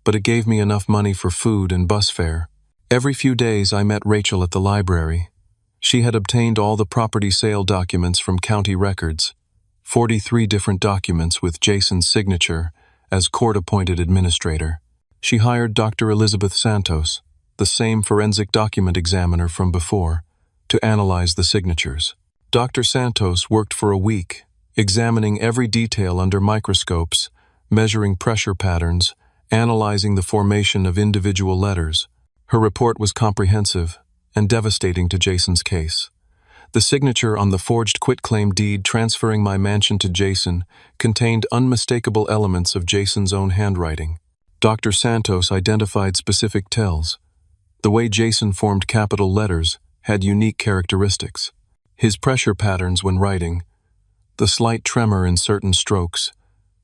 but it gave me enough money for food and bus fare. Every few days I met Rachel at the library. She had obtained all the property sale documents from county records, 43 different documents with Jason's signature as court-appointed administrator. She hired Dr. Elizabeth Santos, the same forensic document examiner from before, to analyze the signatures. Dr. Santos worked for a week, examining every detail under microscopes, measuring pressure patterns, analyzing the formation of individual letters. Her report was comprehensive and devastating to Jason's case. The signature on the forged quitclaim deed transferring my mansion to Jason contained unmistakable elements of Jason's own handwriting. Dr. Santos identified specific tells. The way Jason formed capital letters had unique characteristics. His pressure patterns when writing, the slight tremor in certain strokes,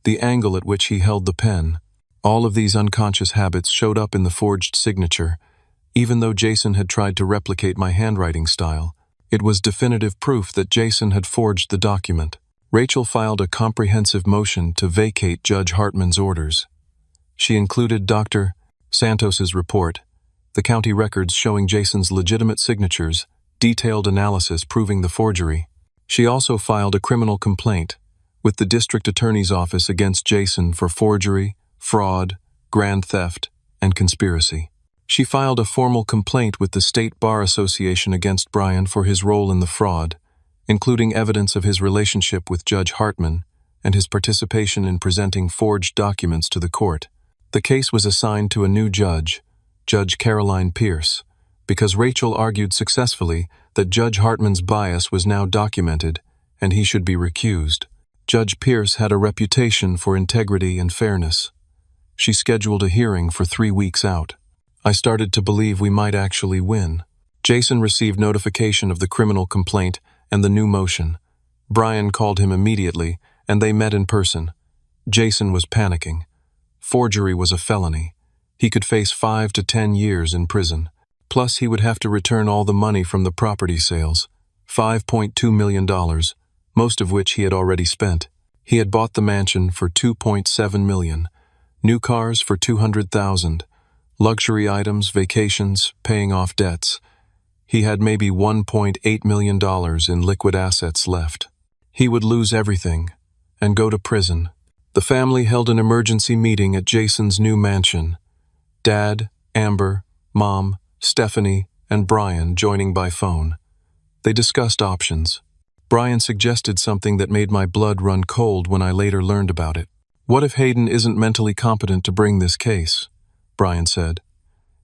the angle at which he held the pen, all of these unconscious habits showed up in the forged signature. Even though Jason had tried to replicate my handwriting style, it was definitive proof that Jason had forged the document. Rachel filed a comprehensive motion to vacate Judge Hartman's orders. She included Dr. Santos's report, the county records showing Jason's legitimate signatures, detailed analysis proving the forgery. She also filed a criminal complaint with the district attorney's office against Jason for forgery, fraud, grand theft, and conspiracy. She filed a formal complaint with the State Bar Association against Brian for his role in the fraud, including evidence of his relationship with Judge Hartman and his participation in presenting forged documents to the court. The case was assigned to a new judge, Judge Caroline Pierce, because Rachel argued successfully that Judge Hartman's bias was now documented and he should be recused. Judge Pierce had a reputation for integrity and fairness. She scheduled a hearing for 3 weeks out. I started to believe we might actually win. Jason received notification of the criminal complaint and the new motion. Brian called him immediately, and they met in person. Jason was panicking. Forgery was a felony. He could face 5 to 10 years in prison. Plus, he would have to return all the money from the property sales, $5.2 million, most of which he had already spent. He had bought the mansion for $2.7 million, new cars for $200,000, luxury items, vacations, paying off debts. He had maybe $1.8 million in liquid assets left. He would lose everything and go to prison. The family held an emergency meeting at Jason's new mansion. Dad, Amber, Mom, Stephanie, and Brian joining by phone. They discussed options. Brian suggested something that made my blood run cold when I later learned about it. "What if Hayden isn't mentally competent to bring this case?" Brian said.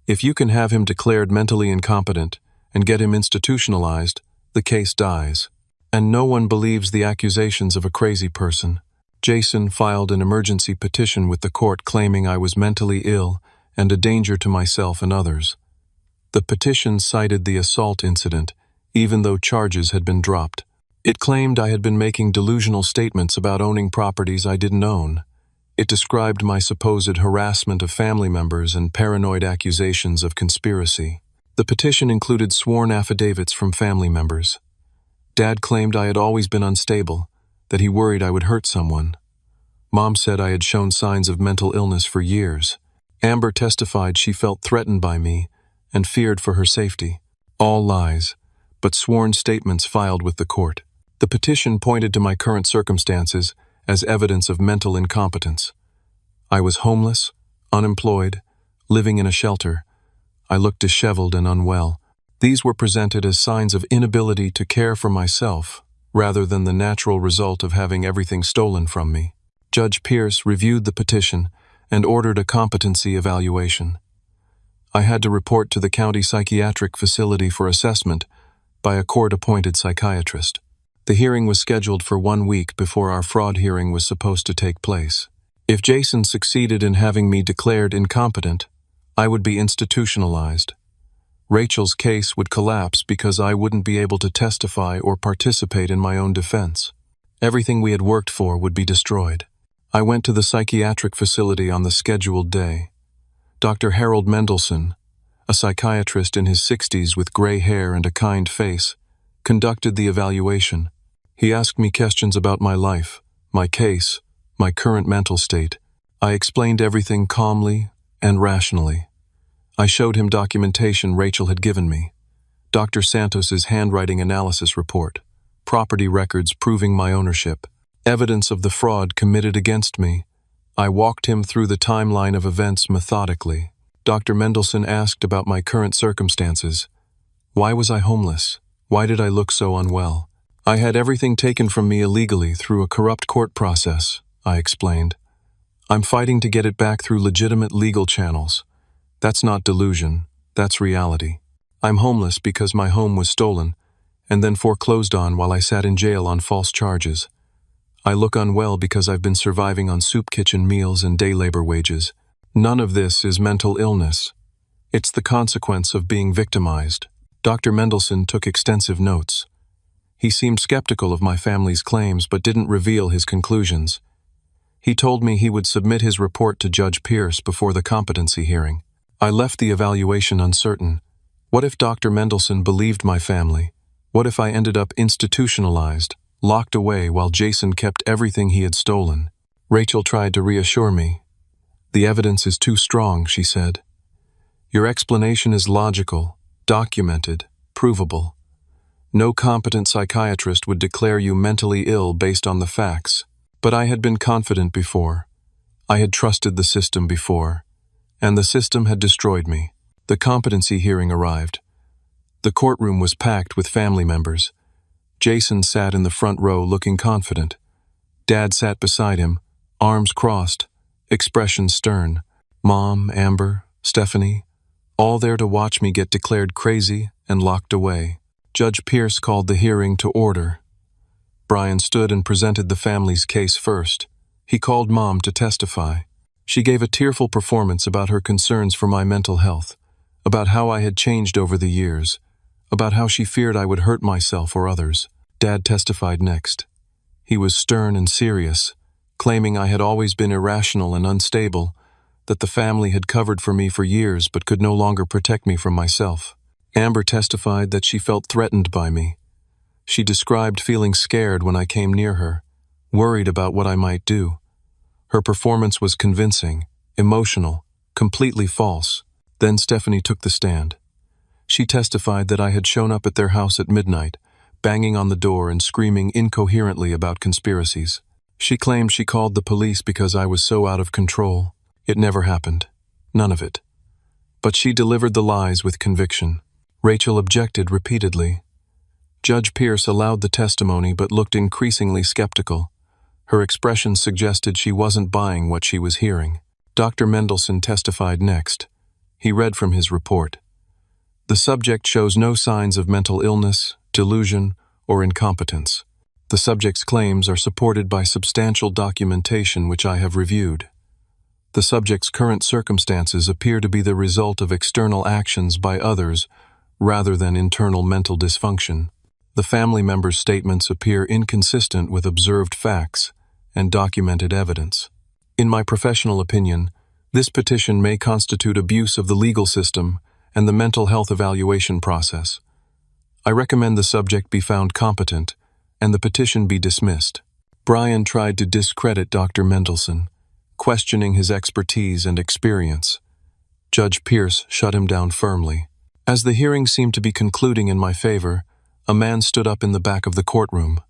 "If you can have him declared mentally incompetent and get him institutionalized, the case dies. And no one believes the accusations of a crazy person." Jason filed an emergency petition with the court claiming I was mentally ill and a danger to myself and others. The petition cited the assault incident, even though charges had been dropped. It claimed I had been making delusional statements about owning properties I didn't own. It described my supposed harassment of family members and paranoid accusations of conspiracy. The petition included sworn affidavits from family members. Dad claimed I had always been unstable, that he worried I would hurt someone. Mom said I had shown signs of mental illness for years. Amber testified she felt threatened by me and feared for her safety. All lies, but sworn statements filed with the court. The petition pointed to my current circumstances as evidence of mental incompetence. I was homeless, unemployed, living in a shelter. I looked disheveled and unwell. These were presented as signs of inability to care for myself, rather than the natural result of having everything stolen from me. Judge Pierce reviewed the petition and ordered a competency evaluation. I had to report to the county psychiatric facility for assessment by a court-appointed psychiatrist. The hearing was scheduled for 1 week before our fraud hearing was supposed to take place. If Jason succeeded in having me declared incompetent, I would be institutionalized. Rachel's case would collapse because I wouldn't be able to testify or participate in my own defense. Everything we had worked for would be destroyed. I went to the psychiatric facility on the scheduled day. Dr. Harold Mendelson, a psychiatrist in his 60s with gray hair and a kind face, conducted the evaluation. He asked me questions about my life, my case, my current mental state. I explained everything calmly and rationally. I showed him documentation Rachel had given me. Dr. Santos's handwriting analysis report, property records proving my ownership, evidence of the fraud committed against me. I walked him through the timeline of events methodically. Dr. Mendelson asked about my current circumstances. Why was I homeless? Why did I look so unwell? I had everything taken from me illegally through a corrupt court process, I explained. I'm fighting to get it back through legitimate legal channels. That's not delusion, that's reality. I'm homeless because my home was stolen and then foreclosed on while I sat in jail on false charges. I look unwell because I've been surviving on soup kitchen meals and day labor wages. None of this is mental illness. It's the consequence of being victimized. Dr. Mendelson took extensive notes. He seemed skeptical of my family's claims but didn't reveal his conclusions. He told me he would submit his report to Judge Pierce before the competency hearing. I left the evaluation uncertain. What if Dr. Mendelson believed my family? What if I ended up institutionalized, locked away while Jason kept everything he had stolen? Rachel tried to reassure me. The evidence is too strong, she said. Your explanation is logical, documented, provable. No competent psychiatrist would declare you mentally ill based on the facts. But I had been confident before. I had trusted the system before. And the system had destroyed me. The competency hearing arrived. The courtroom was packed with family members. Jason sat in the front row looking confident. Dad sat beside him, arms crossed, expression stern. Mom, Amber, Stephanie, all there to watch me get declared crazy and locked away. Judge Pierce called the hearing to order. Brian stood and presented the family's case first. He called Mom to testify. She gave a tearful performance about her concerns for my mental health, about how I had changed over the years, about how she feared I would hurt myself or others. Dad testified next. He was stern and serious, claiming I had always been irrational and unstable, that the family had covered for me for years but could no longer protect me from myself. Amber testified that she felt threatened by me. She described feeling scared when I came near her, worried about what I might do. Her performance was convincing, emotional, completely false. Then Stephanie took the stand. She testified that I had shown up at their house at midnight, banging on the door and screaming incoherently about conspiracies. She claimed she called the police because I was so out of control. It never happened. None of it. But she delivered the lies with conviction. Rachel objected repeatedly. Judge Pierce allowed the testimony but looked increasingly skeptical. Her expression suggested she wasn't buying what she was hearing. Dr. Mendelson testified next. He read from his report. The subject shows no signs of mental illness, delusion, or incompetence. The subject's claims are supported by substantial documentation which I have reviewed. The subject's current circumstances appear to be the result of external actions by others rather than internal mental dysfunction. The family members' statements appear inconsistent with observed facts and documented evidence. In my professional opinion, this petition may constitute abuse of the legal system and the mental health evaluation process. I recommend the subject be found competent and the petition be dismissed. Brian tried to discredit Dr. Mendelson, questioning his expertise and experience. Judge Pierce shut him down firmly. As the hearing seemed to be concluding in my favor, a man stood up in the back of the courtroom.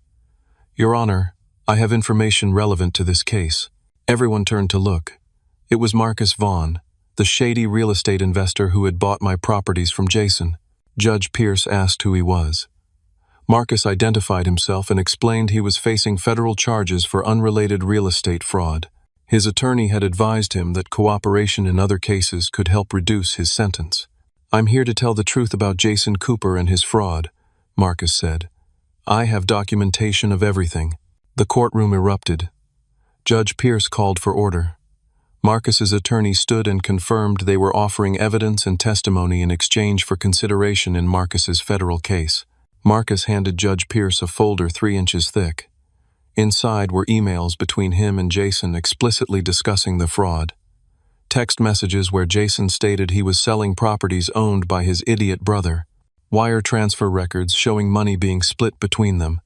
"Your Honor, I have information relevant to this case." Everyone turned to look. It was Marcus Vaughn, the shady real estate investor who had bought my properties from Jason. Judge Pierce asked who he was. Marcus identified himself and explained he was facing federal charges for unrelated real estate fraud. His attorney had advised him that cooperation in other cases could help reduce his sentence. "I'm here to tell the truth about Jason Cooper and his fraud," Marcus said. "I have documentation of everything." The courtroom erupted. Judge Pierce called for order. Marcus's attorney stood and confirmed they were offering evidence and testimony in exchange for consideration in Marcus's federal case. Marcus handed Judge Pierce a folder 3 inches thick. Inside were emails between him and Jason explicitly discussing the fraud. Text messages where Jason stated he was selling properties owned by his idiot brother. Wire transfer records showing money being split between them.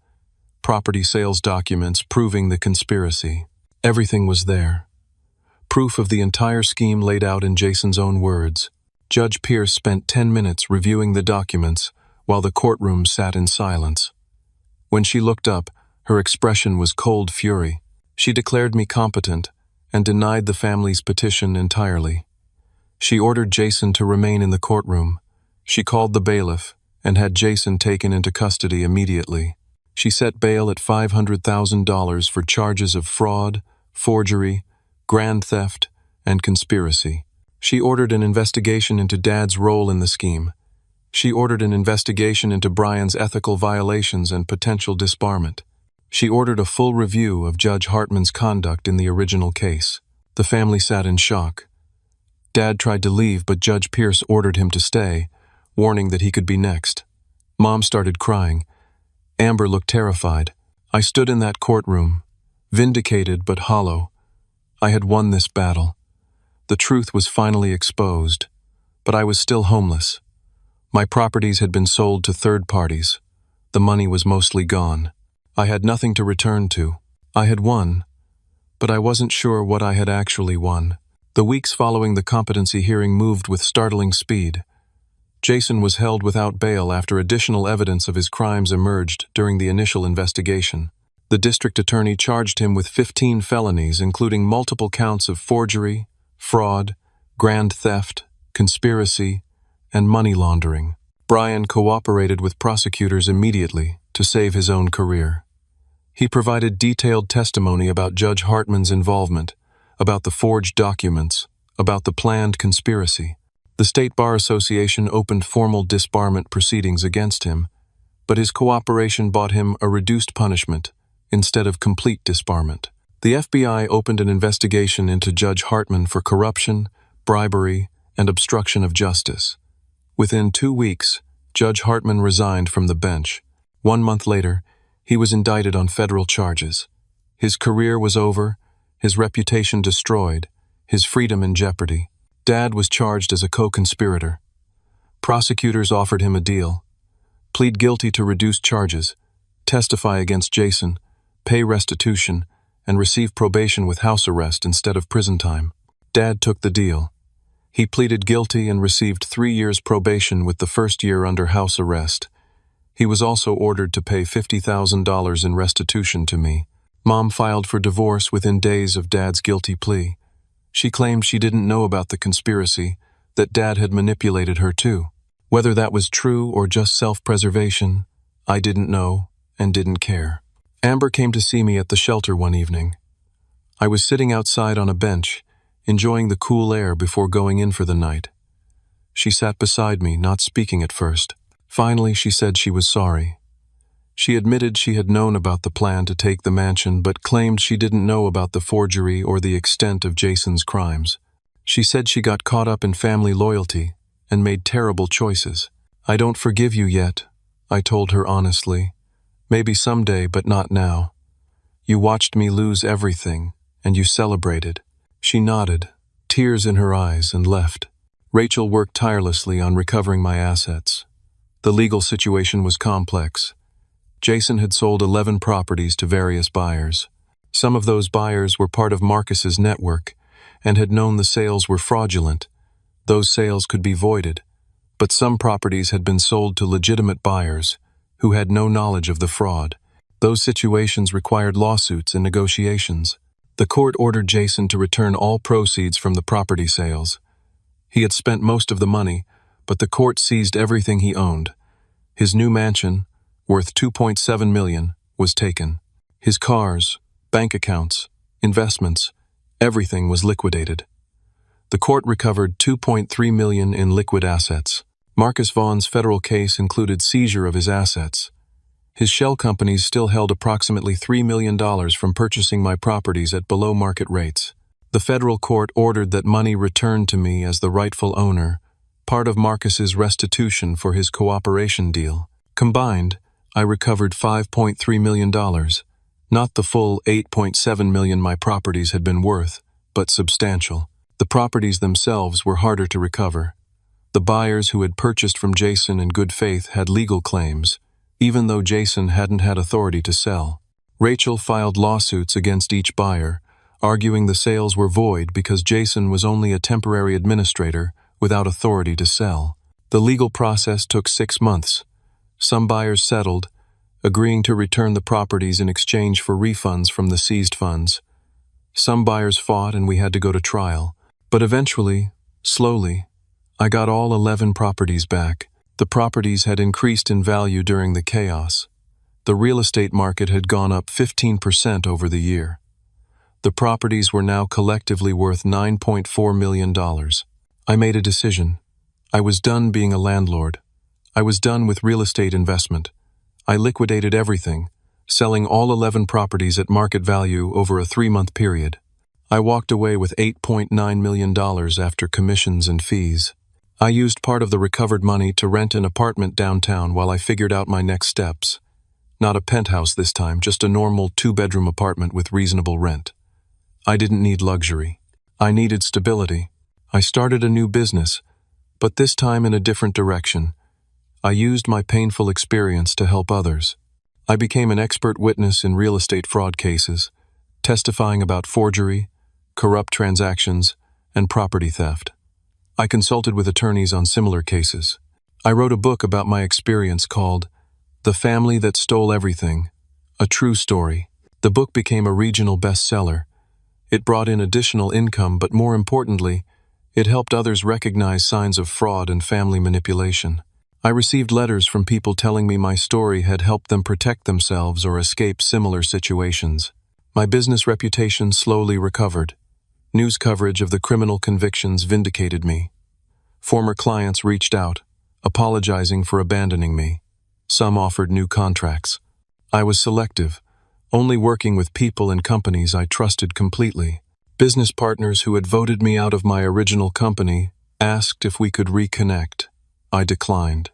Property sales documents proving the conspiracy. Everything was there. Proof of the entire scheme laid out in Jason's own words. Judge Pierce spent 10 minutes reviewing the documents while the courtroom sat in silence. When she looked up, her expression was cold fury. She declared me competent and denied the family's petition entirely. She ordered Jason to remain in the courtroom. She called the bailiff and had Jason taken into custody immediately. She set bail at $500,000 for charges of fraud, forgery, grand theft, and conspiracy. She ordered an investigation into Dad's role in the scheme. She ordered an investigation into Brian's ethical violations and potential disbarment. She ordered a full review of Judge Hartman's conduct in the original case. The family sat in shock. Dad tried to leave, but Judge Pierce ordered him to stay, warning that he could be next. Mom started crying. Amber looked terrified. I stood in that courtroom, vindicated but hollow. I had won this battle. The truth was finally exposed, but I was still homeless. My properties had been sold to third parties. The money was mostly gone. I had nothing to return to. I had won, but I wasn't sure what I had actually won. The weeks following the competency hearing moved with startling speed. Jason was held without bail after additional evidence of his crimes emerged during the initial investigation. The district attorney charged him with 15 felonies, including multiple counts of forgery, fraud, grand theft, conspiracy, and money laundering. Brian cooperated with prosecutors immediately to save his own career. He provided detailed testimony about Judge Hartman's involvement, about the forged documents, about the planned conspiracy. The State Bar Association opened formal disbarment proceedings against him, but his cooperation bought him a reduced punishment instead of complete disbarment. The FBI opened an investigation into Judge Hartman for corruption, bribery, and obstruction of justice. Within 2 weeks, Judge Hartman resigned from the bench. 1 month later, he was indicted on federal charges. His career was over, his reputation destroyed, his freedom in jeopardy. Dad was charged as a co-conspirator. Prosecutors offered him a deal: plead guilty to reduced charges, testify against Jason, pay restitution, and receive probation with house arrest instead of prison time. Dad took the deal. He pleaded guilty and received 3 years probation with the first year under house arrest. He was also ordered to pay $50,000 in restitution to me. Mom filed for divorce within days of Dad's guilty plea. She claimed she didn't know about the conspiracy, that Dad had manipulated her too. Whether that was true or just self-preservation, I didn't know and didn't care. Amber came to see me at the shelter one evening. I was sitting outside on a bench, enjoying the cool air before going in for the night. She sat beside me, not speaking at first. Finally, she said she was sorry. She admitted she had known about the plan to take the mansion, but claimed she didn't know about the forgery or the extent of Jason's crimes. She said she got caught up in family loyalty and made terrible choices. "I don't forgive you yet," I told her honestly. "Maybe someday, but not now. You watched me lose everything, and you celebrated." She nodded, tears in her eyes, and left. Rachel worked tirelessly on recovering my assets. The legal situation was complex. Jason had sold 11 properties to various buyers. Some of those buyers were part of Marcus's network and had known the sales were fraudulent, Those sales could be voided, but some properties had been sold to legitimate buyers who had no knowledge of the fraud. Those situations required lawsuits and negotiations. The court ordered Jason to return all proceeds from the property sales. He had spent most of the money, but the court seized everything he owned. His new mansion, worth $2.7 million, was taken. His cars, bank accounts, investments, everything was liquidated. The court recovered $2.3 million in liquid assets. Marcus Vaughn's federal case included seizure of his assets. His shell companies still held approximately $3 million from purchasing my properties at below-market rates. The federal court ordered that money returned to me as the rightful owner, part of Marcus's restitution for his cooperation deal. Combined, I recovered $5.3 million, not the full $8.7 million my properties had been worth, but substantial. The properties themselves were harder to recover. The buyers who had purchased from Jason in good faith had legal claims, even though Jason hadn't had authority to sell. Rachel filed lawsuits against each buyer, arguing the sales were void because Jason was only a temporary administrator without authority to sell. The legal process took 6 months. Some buyers settled, agreeing to return the properties in exchange for refunds from the seized funds. Some buyers fought and we had to go to trial. But eventually, slowly, I got all 11 properties back. The properties had increased in value during the chaos. The real estate market had gone up 15% over the year. The properties were now collectively worth $9.4 million. I made a decision. I was done being a landlord. I was done with real estate investment. I liquidated everything, selling all 11 properties at market value over a 3-month period. I walked away with $8.9 million after commissions and fees. I used part of the recovered money to rent an apartment downtown while I figured out my next steps. Not a penthouse this time, just a normal 2-bedroom apartment with reasonable rent. I didn't need luxury. I needed stability. I started a new business, but this time in a different direction. I used my painful experience to help others. I became an expert witness in real estate fraud cases, testifying about forgery, corrupt transactions, and property theft. I consulted with attorneys on similar cases. I wrote a book about my experience called The Family That Stole Everything, A True Story. The book became a regional bestseller. It brought in additional income, but more importantly, it helped others recognize signs of fraud and family manipulation. I received letters from people telling me my story had helped them protect themselves or escape similar situations. My business reputation slowly recovered. News coverage of the criminal convictions vindicated me. Former clients reached out, apologizing for abandoning me. Some offered new contracts. I was selective, only working with people and companies I trusted completely. Business partners who had voted me out of my original company asked if we could reconnect. I declined.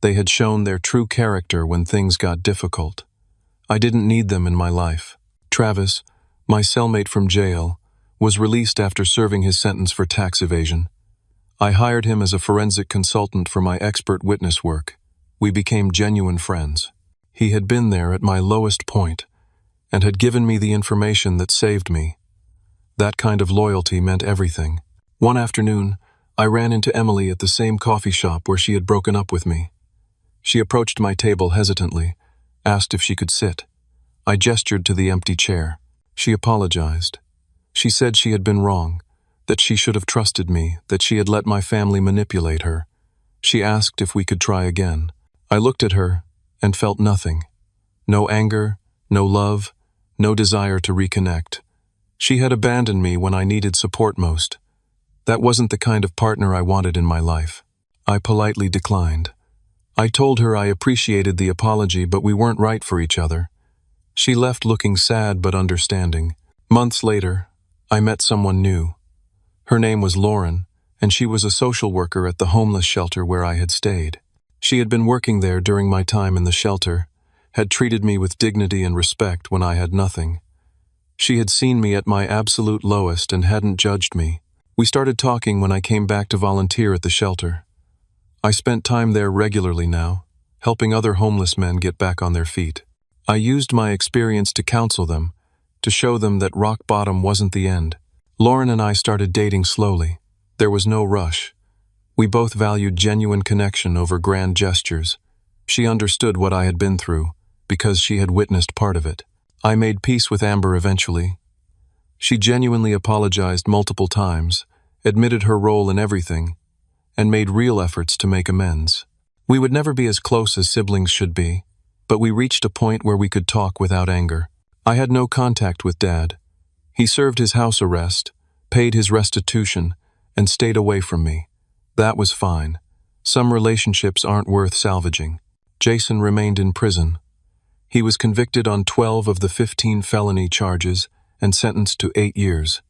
They had shown their true character when things got difficult. I didn't need them in my life. Travis, my cellmate from jail, was released after serving his sentence for tax evasion. I hired him as a forensic consultant for my expert witness work. We became genuine friends. He had been there at my lowest point and had given me the information that saved me. That kind of loyalty meant everything. One afternoon, I ran into Emily at the same coffee shop where she had broken up with me. She approached my table hesitantly, asked if she could sit. I gestured to the empty chair. She apologized. She said she had been wrong, that she should have trusted me, that she had let my family manipulate her. She asked if we could try again. I looked at her and felt nothing. No anger, no love, no desire to reconnect. She had abandoned me when I needed support most. That wasn't the kind of partner I wanted in my life. I politely declined. I told her I appreciated the apology, but we weren't right for each other. She left looking sad but understanding. Months later, I met someone new. Her name was Lauren, and she was a social worker at the homeless shelter where I had stayed. She had been working there during my time in the shelter, had treated me with dignity and respect when I had nothing. She had seen me at my absolute lowest and hadn't judged me. We started talking when I came back to volunteer at the shelter. I spent time there regularly now, helping other homeless men get back on their feet. I used my experience to counsel them, to show them that rock bottom wasn't the end. Lauren and I started dating slowly. There was no rush. We both valued genuine connection over grand gestures. She understood what I had been through, because she had witnessed part of it. I made peace with Amber eventually. She genuinely apologized multiple times, admitted her role in everything, and made real efforts to make amends. We would never be as close as siblings should be, but we reached a point where we could talk without anger. I had no contact with Dad. He served his house arrest, paid his restitution, and stayed away from me. That was fine. Some relationships aren't worth salvaging. Jason remained in prison. He was convicted on 12 of the 15 felony charges and sentenced to 8 years.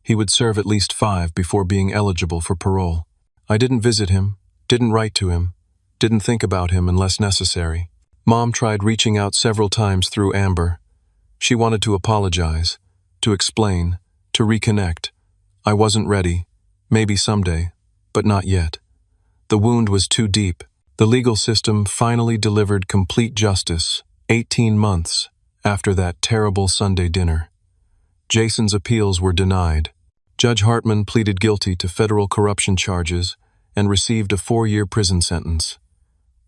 He would serve at least 5 before being eligible for parole. I didn't visit him, didn't write to him, didn't think about him unless necessary. Mom tried reaching out several times through Amber. She wanted to apologize, to explain, to reconnect. I wasn't ready, maybe someday, but not yet. The wound was too deep. The legal system finally delivered complete justice, 18 months after that terrible Sunday dinner. Jason's appeals were denied. Judge Hartman pleaded guilty to federal corruption charges and received a 4-year prison sentence.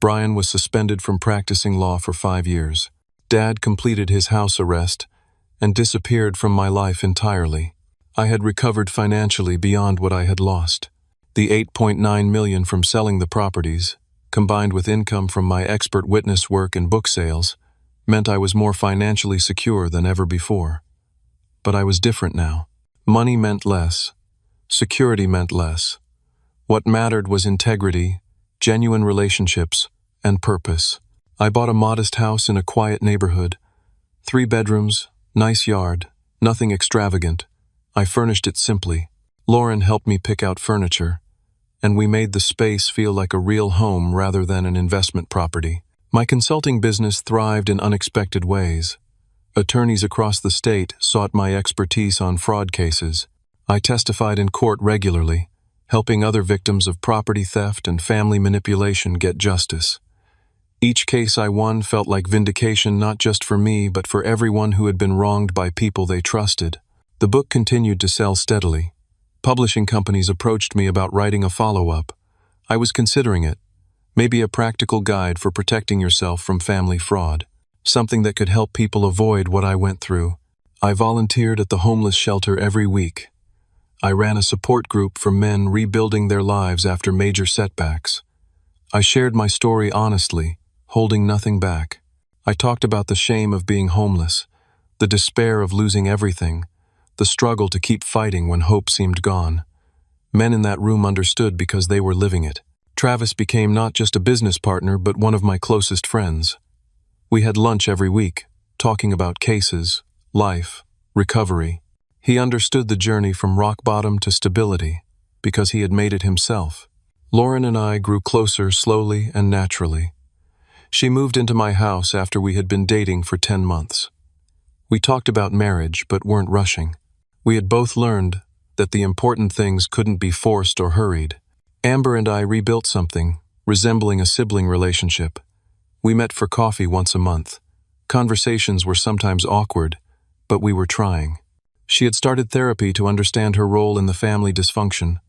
Brian was suspended from practicing law for 5 years. Dad completed his house arrest and disappeared from my life entirely. I had recovered financially beyond what I had lost. The $8.9 million from selling the properties, combined with income from my expert witness work and book sales, meant I was more financially secure than ever before. But I was different now. Money meant less. Security meant less. What mattered was integrity, genuine relationships, and purpose. I bought a modest house in a quiet neighborhood. 3 bedrooms, nice yard, nothing extravagant. I furnished it simply. Lauren helped me pick out furniture, and we made the space feel like a real home rather than an investment property. My consulting business thrived in unexpected ways. Attorneys across the state sought my expertise on fraud cases. I testified in court regularly, helping other victims of property theft and family manipulation get justice. Each case I won felt like vindication not just for me but for everyone who had been wronged by people they trusted. The book continued to sell steadily. Publishing companies approached me about writing a follow-up. I was considering it. Maybe a practical guide for protecting yourself from family fraud. Something that could help people avoid what I went through. I volunteered at the homeless shelter every week. I ran a support group for men rebuilding their lives after major setbacks. I shared my story honestly, holding nothing back. I talked about the shame of being homeless, the despair of losing everything, the struggle to keep fighting when hope seemed gone. Men in that room understood because they were living it. Travis became not just a business partner but one of my closest friends. We had lunch every week, talking about cases, life, recovery. He understood the journey from rock bottom to stability, because he had made it himself. Lauren and I grew closer slowly and naturally. She moved into my house after we had been dating for 10 months. We talked about marriage but weren't rushing. We had both learned that the important things couldn't be forced or hurried. Amber and I rebuilt something, resembling a sibling relationship. We met for coffee once a month. Conversations were sometimes awkward, but we were trying. She had started therapy to understand her role in the family dysfunction.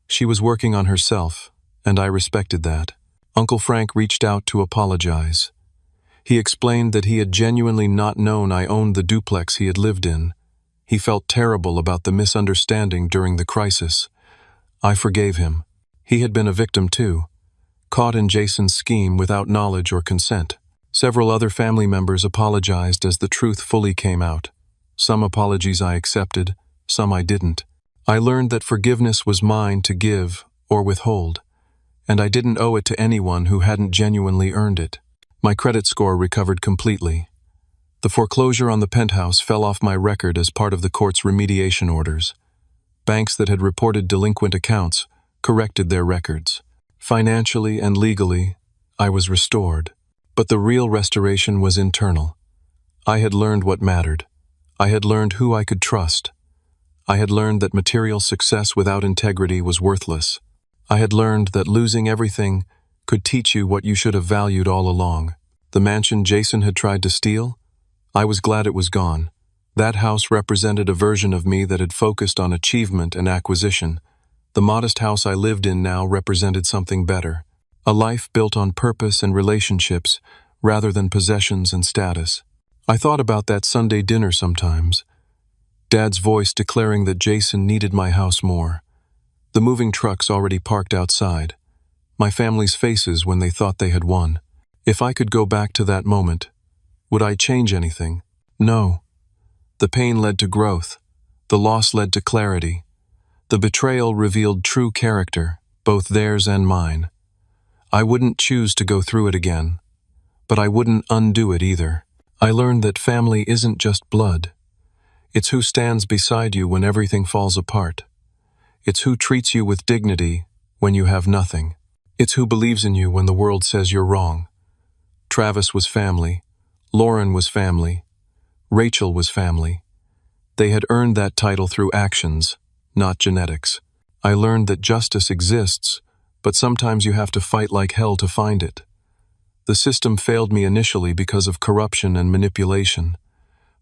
She was working on herself, and I respected that. Uncle Frank reached out to apologize. He explained that he had genuinely not known I owned the duplex he had lived in. He felt terrible about the misunderstanding during the crisis. I forgave him. He had been a victim too, caught in Jason's scheme without knowledge or consent. Several other family members apologized as the truth fully came out. Some apologies I accepted, some I didn't. I learned that forgiveness was mine to give or withhold, and I didn't owe it to anyone who hadn't genuinely earned it. My credit score recovered completely. The foreclosure on the penthouse fell off my record as part of the court's remediation orders. Banks that had reported delinquent accounts corrected their records. Financially and legally, I was restored. But the real restoration was internal. I had learned what mattered. I had learned who I could trust. I had learned that material success without integrity was worthless. I had learned that losing everything could teach you what you should have valued all along. The mansion Jason had tried to steal? I was glad it was gone. That house represented a version of me that had focused on achievement and acquisition, The modest house I lived in now represented something better. A life built on purpose and relationships rather than possessions and status. I thought about that Sunday dinner sometimes. Dad's voice declaring that Jason needed my house more. The moving trucks already parked outside. My family's faces when they thought they had won. If I could go back to that moment, would I change anything? No. The pain led to growth. The loss led to clarity. The betrayal revealed true character, both theirs and mine. I wouldn't choose to go through it again, but I wouldn't undo it either. I learned that family isn't just blood. It's who stands beside you when everything falls apart. It's who treats you with dignity when you have nothing. It's who believes in you when the world says you're wrong. Travis was family. Lauren was family. Rachel was family. They had earned that title through actions, not genetics. I learned that justice exists, but sometimes you have to fight like hell to find it. The system failed me initially because of corruption and manipulation,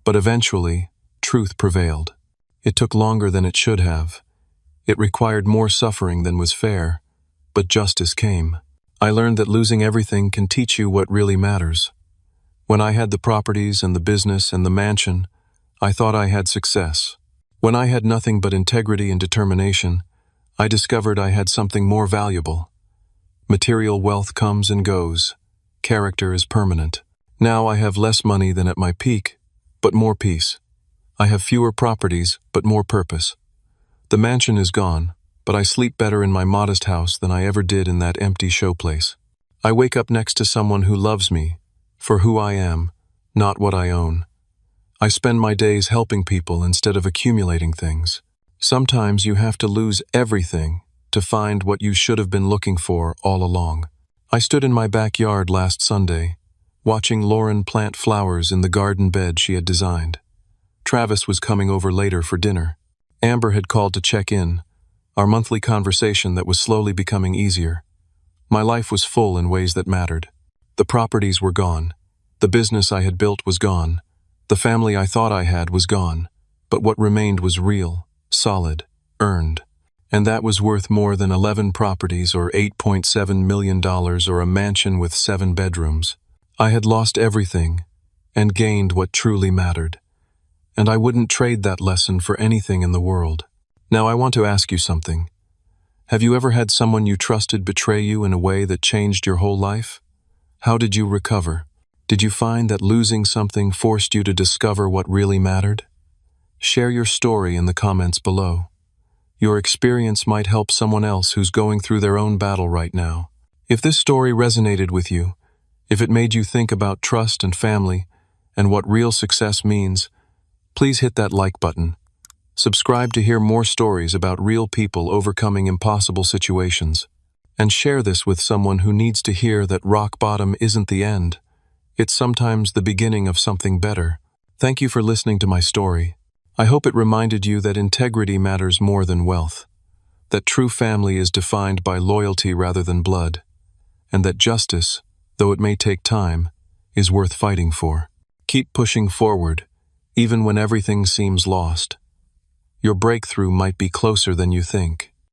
but eventually, truth prevailed. It took longer than it should have. It required more suffering than was fair, but justice came. I learned that losing everything can teach you what really matters. When I had the properties and the business and the mansion, I thought I had success. When I had nothing but integrity and determination, I discovered I had something more valuable. Material wealth comes and goes. Character is permanent. Now I have less money than at my peak, but more peace. I have fewer properties, but more purpose. The mansion is gone, but I sleep better in my modest house than I ever did in that empty showplace. I wake up next to someone who loves me, for who I am, not what I own. I spend my days helping people instead of accumulating things. Sometimes you have to lose everything to find what you should have been looking for all along. I stood in my backyard last Sunday, watching Lauren plant flowers in the garden bed she had designed. Travis was coming over later for dinner. Amber had called to check in, our monthly conversation that was slowly becoming easier. My life was full in ways that mattered. The properties were gone. The business I had built was gone. The family I thought I had was gone. But what remained was real, solid, earned. And that was worth more than 11 properties or $8.7 million or a mansion with 7 bedrooms. I had lost everything and gained what truly mattered. And I wouldn't trade that lesson for anything in the world. Now I want to ask you something. Have you ever had someone you trusted betray you in a way that changed your whole life? How did you recover? Did you find that losing something forced you to discover what really mattered? Share your story in the comments below. Your experience might help someone else who's going through their own battle right now. If this story resonated with you, if it made you think about trust and family and what real success means, please hit that like button. Subscribe to hear more stories about real people overcoming impossible situations. And share this with someone who needs to hear that rock bottom isn't the end. It's sometimes the beginning of something better. Thank you for listening to my story. I hope it reminded you that integrity matters more than wealth, that true family is defined by loyalty rather than blood, and that justice, though it may take time, is worth fighting for. Keep pushing forward, even when everything seems lost. Your breakthrough might be closer than you think.